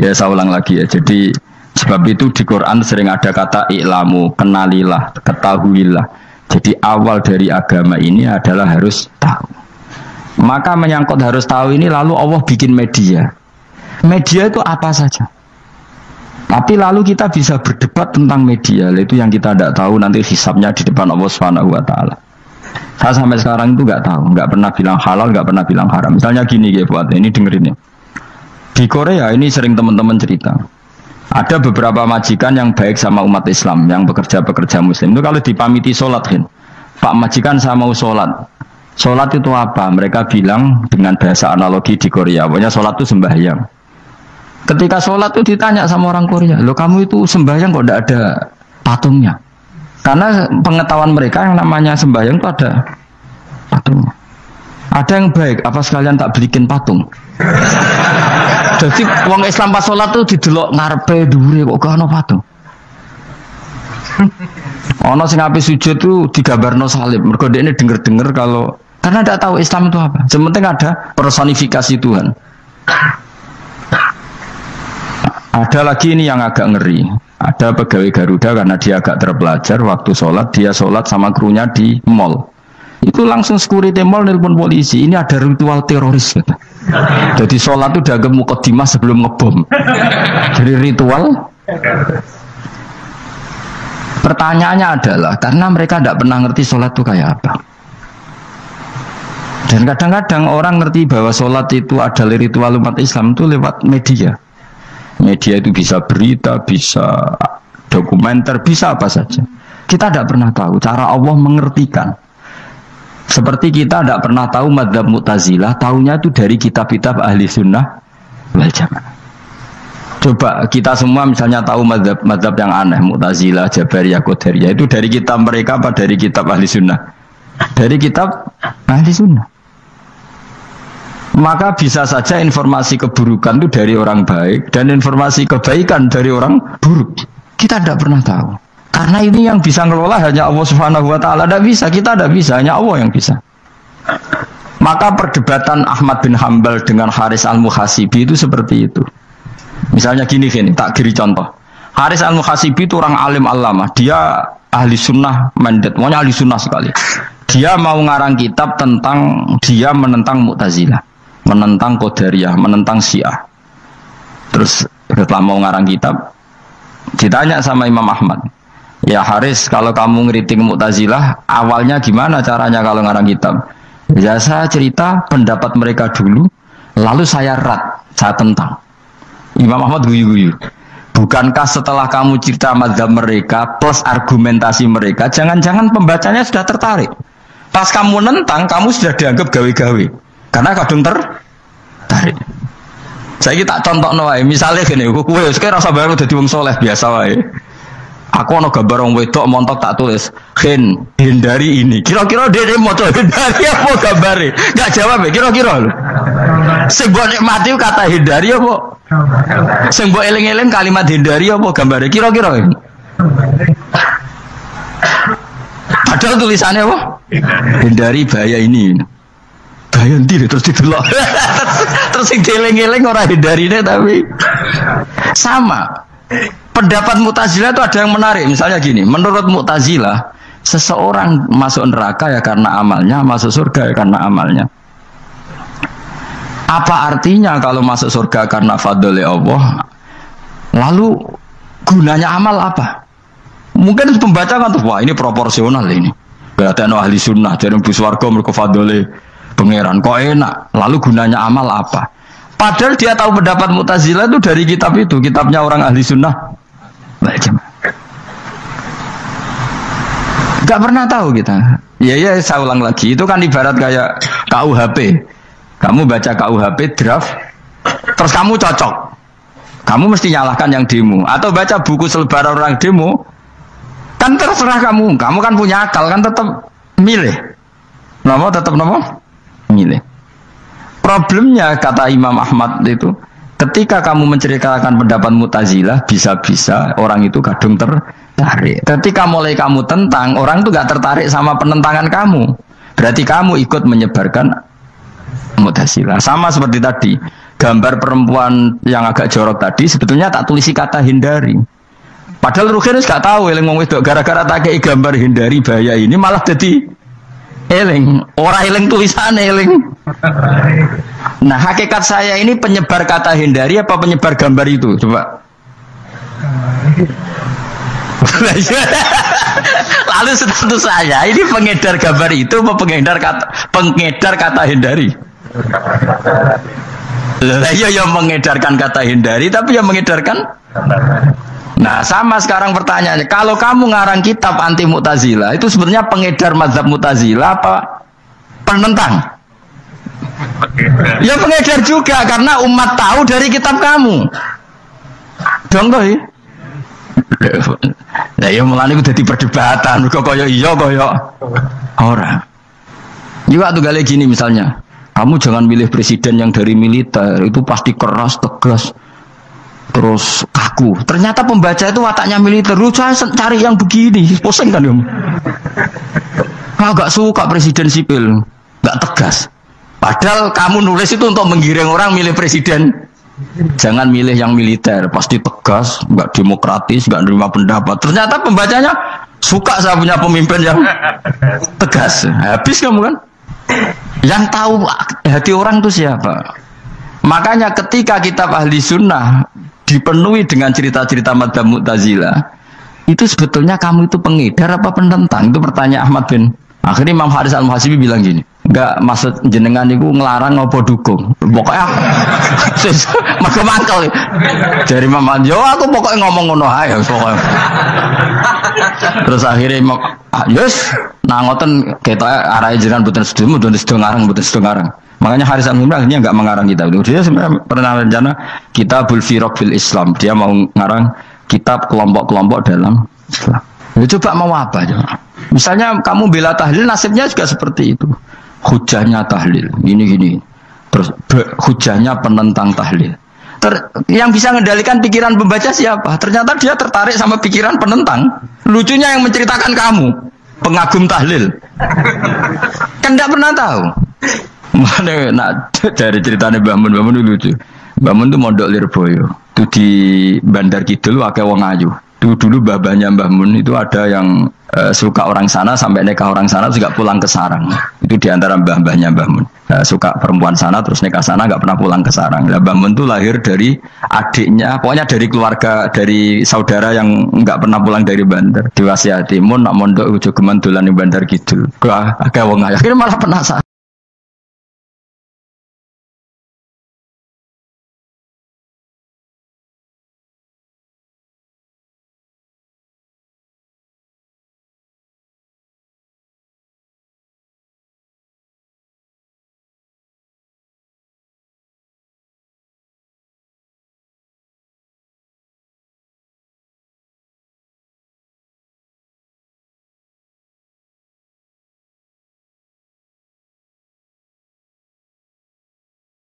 Ya saya ulang lagi ya. Jadi sebab itu di Quran sering ada kata i'lamu, kenalilah, ketahuilah. Jadi awal dari agama ini adalah harus tahu. Maka menyangkut harus tahu ini lalu Allah bikin media. Media itu apa saja. Tapi lalu kita bisa berdebat tentang media. Itu yang kita tidak tahu nanti hisabnya di depan Allah Subhanahu wa taala. Saya sampai sekarang itu nggak tahu, nggak pernah bilang halal, nggak pernah bilang haram. Misalnya gini ya buat ini dengerin ya. Di Korea ini sering teman-teman cerita. Ada beberapa majikan yang baik sama umat Islam, yang bekerja Muslim. Itu kalau dipamiti sholat kan, Pak majikan saya mau sholat. Sholat itu apa? Mereka bilang dengan bahasa analogi di Korea, pokoknya sholat itu sembahyang. Ketika sholat itu ditanya sama orang Korea, loh kamu itu sembahyang kok tidak ada patungnya? Karena pengetahuan mereka yang namanya sembahyang itu ada patungnya. Ada yang baik, apa sekalian tak belikin patung? Jadi wong Islam pas sholat itu didelok ngarepe dhuwure kok gak ono patung. Ono sing ape sujud itu digambarno salib. Mergo dekne denger-denger kalau karena tidak tahu Islam itu apa. Sementing ada personifikasi Tuhan. Ada lagi ini yang agak ngeri. Ada pegawai Garuda karena dia agak terpelajar waktu sholat dia sholat sama krunya di mall. Itu langsung security mall nelpon polisi. Ini ada ritual teroris. Gitu. Jadi sholat itu dianggap mukadimah sebelum ngebom. Jadi ritual. Pertanyaannya adalah karena mereka tidak pernah ngerti sholat itu kayak apa. Dan kadang-kadang orang ngerti bahwa sholat itu adalah ritual umat Islam itu lewat media. Media itu bisa berita, bisa dokumenter, bisa apa saja. Kita tidak pernah tahu cara Allah mengertikan. Seperti kita tidak pernah tahu madzhab Mu'tazilah, tahunya itu dari kitab-kitab ahli sunnah wal jamaah. Coba kita semua misalnya tahu madzhab yang aneh, Mu'tazilah, Jabariyah, Qadariyah, itu dari kitab mereka apa dari kitab ahli sunnah? Dari kitab ahli sunnah. Maka bisa saja informasi keburukan itu dari orang baik dan informasi kebaikan dari orang buruk. Kita tidak pernah tahu. Karena ini yang bisa ngelola hanya Allah Subhanahu wa taala. Tidak bisa, kita tidak bisa, hanya Allah yang bisa. Maka perdebatan Ahmad bin Hanbal dengan Haris al-Muhasibi itu seperti itu. Misalnya gini, tak kiri contoh. Haris al-Muhasibi itu orang alim alama. Dia ahli sunnah mandat, pokoknya ahli sunnah sekali. Dia mau ngarang kitab tentang dia menentang Mu'tazilah, menentang Qadariyah, menentang Syiah. Terus setelah mau ngarang kitab, ditanya sama Imam Ahmad, ya Haris, kalau kamu ngeritik Mu'tazilah, awalnya gimana caranya kalau ngarang kitab? Ya saya cerita pendapat mereka dulu, lalu saya saya tentang. Imam Ahmad guyu-guyu. Bukankah setelah kamu cerita mazhab mereka plus argumentasi mereka, jangan-jangan pembacanya sudah tertarik. Pas kamu nentang, kamu sudah dianggap gawe-gawe. Karena kadung tertarik. Saya tak contoh wae, misalnya gini, kowe sekarang rasa baru dadi wong soleh biasa wae. Aku ono gambar wong wedok montok tak tulis, hindari ini. Kira-kira dia mau hindari apa gambare? Enggak jawab ya, kira-kira lho. Sing mbok nikmati kata hindari apa? Sing mbok eling-eling kalimat hindari apa gambare? Kira-kira. Padahal tulisannya apa? Hindari bahaya ini. Bahaya ndi terus didelok. Terus sing dieling-eling ora hindarine tapi sama. pendapat Mu'tazilah itu ada yang menarik. Misalnya gini, menurut Mu'tazilah, seseorang masuk neraka ya karena amalnya, masuk surga ya karena amalnya. Apa artinya kalau masuk surga karena fadli Allah? Lalu gunanya amal apa? Mungkin pembaca kan tuh, wah ini proporsional ini. Berarti ahli sunnah dari bus warga mereka fadli pangeran kok enak. Lalu gunanya amal apa? Padahal dia tahu pendapat Mu'tazilah itu dari kitab itu, kitabnya orang ahli sunnah. Gak pernah tahu kita. Ya saya ulang lagi, itu kan ibarat kayak KUHP. Kamu baca KUHP draft, terus kamu cocok. Kamu mesti nyalahkan yang demo. Atau baca buku selebaran orang demo, kan terserah kamu. Kamu kan punya akal, kan tetap milih. Tetap milih. Problemnya kata Imam Ahmad itu, ketika kamu menceritakan pendapat Mu'tazilah, bisa-bisa orang itu kadung tertarik. Ketika mulai kamu tentang, orang itu gak tertarik sama penentangan kamu. Berarti kamu ikut menyebarkan Mu'tazilah. Sama seperti tadi, gambar perempuan yang agak jorok tadi, sebetulnya tak tulisi kata hindari. Padahal Ruhin gak tahu, eling wong wedok gara-gara tak kei gambar hindari bahaya ini malah jadi eling, orang eling tulisan eling. Nah hakikat saya ini penyebar kata hindari apa penyebar gambar itu? Coba. Lalu status saya ini pengedar gambar itu apa pengedar kata hindari? Lah iya yang mengedarkan kata hindari tapi yang mengedarkan. Nah sama sekarang pertanyaannya, kalau kamu ngarang kitab anti Mu'tazilah itu sebenarnya pengedar mazhab Mu'tazilah apa penentang? Ya pengedar juga karena umat tahu dari kitab kamu. Dong toh ya? Nah ya mulane udah di perdebatan kok kaya iya kaya ora. Juga tuh gale gini misalnya, kamu jangan milih presiden yang dari militer, itu pasti keras, tegas, terus kaku. Ternyata pembaca itu wataknya militer. Lu cari yang begini, pusing kan kamu. Agak suka presiden sipil, gak tegas. Padahal kamu nulis itu untuk menggiring orang milih presiden. Jangan milih yang militer, pasti tegas, gak demokratis, gak nerima pendapat. Ternyata pembacanya suka saya punya pemimpin yang tegas. Habis kamu kan. Yang tahu hati orang itu siapa? Makanya ketika kitab ahli sunnah dipenuhi dengan cerita-cerita madzhab Mu'tazilah, itu sebetulnya kamu itu pengedar apa penentang? Itu pertanyaan Ahmad bin. Akhirnya Imam Haris Al-Muhasibi bilang gini, enggak maksud jenengan itu ngelarang apa dukung. Pokoknya aku mangkel. Dari Imam Haris, yo aku pokoknya ngomong ngono ae pokoknya. Terus akhirnya Imam yes, nah ngoten kita arahe jenengan mboten sedo ngarang. Makanya Haris Al-Muhasibi akhirnya enggak mengarang kitab itu. Dia sebenarnya pernah rencana Kitabul Firaq fil Islam. Dia mau ngarang kitab kelompok-kelompok dalam Islam. Ya, coba mau apa coba? Misalnya kamu bela tahlil, nasibnya juga seperti itu. Hujahnya tahlil, gini. Terus hujahnya penentang tahlil. Yang bisa mengendalikan pikiran pembaca siapa? Ternyata dia tertarik sama pikiran penentang. Lucunya yang menceritakan kamu, pengagum tahlil. Kan tidak pernah tahu. Mana nak dari ceritanya Mbah Mun itu lucu. Mbah Mun itu mondok Lirboyo. Itu di Bandar Kidul akeh wong ayu. Dulu babanya Mbah Mun itu ada yang suka orang sana sampai nikah orang sana juga pulang ke sarang. Itu diantara mbah-mbahnya Mbah Mun. Suka perempuan sana terus nikah sana nggak pernah pulang ke sarang. Nah, Mbah Mun itu lahir dari adiknya, pokoknya dari keluarga, dari saudara yang nggak pernah pulang dari Bandar. Diwasiati Mun nak mondok ujuk kemantulan di Bandar Kidul. Akhirnya wong ayu. Akhirnya malah penasaran.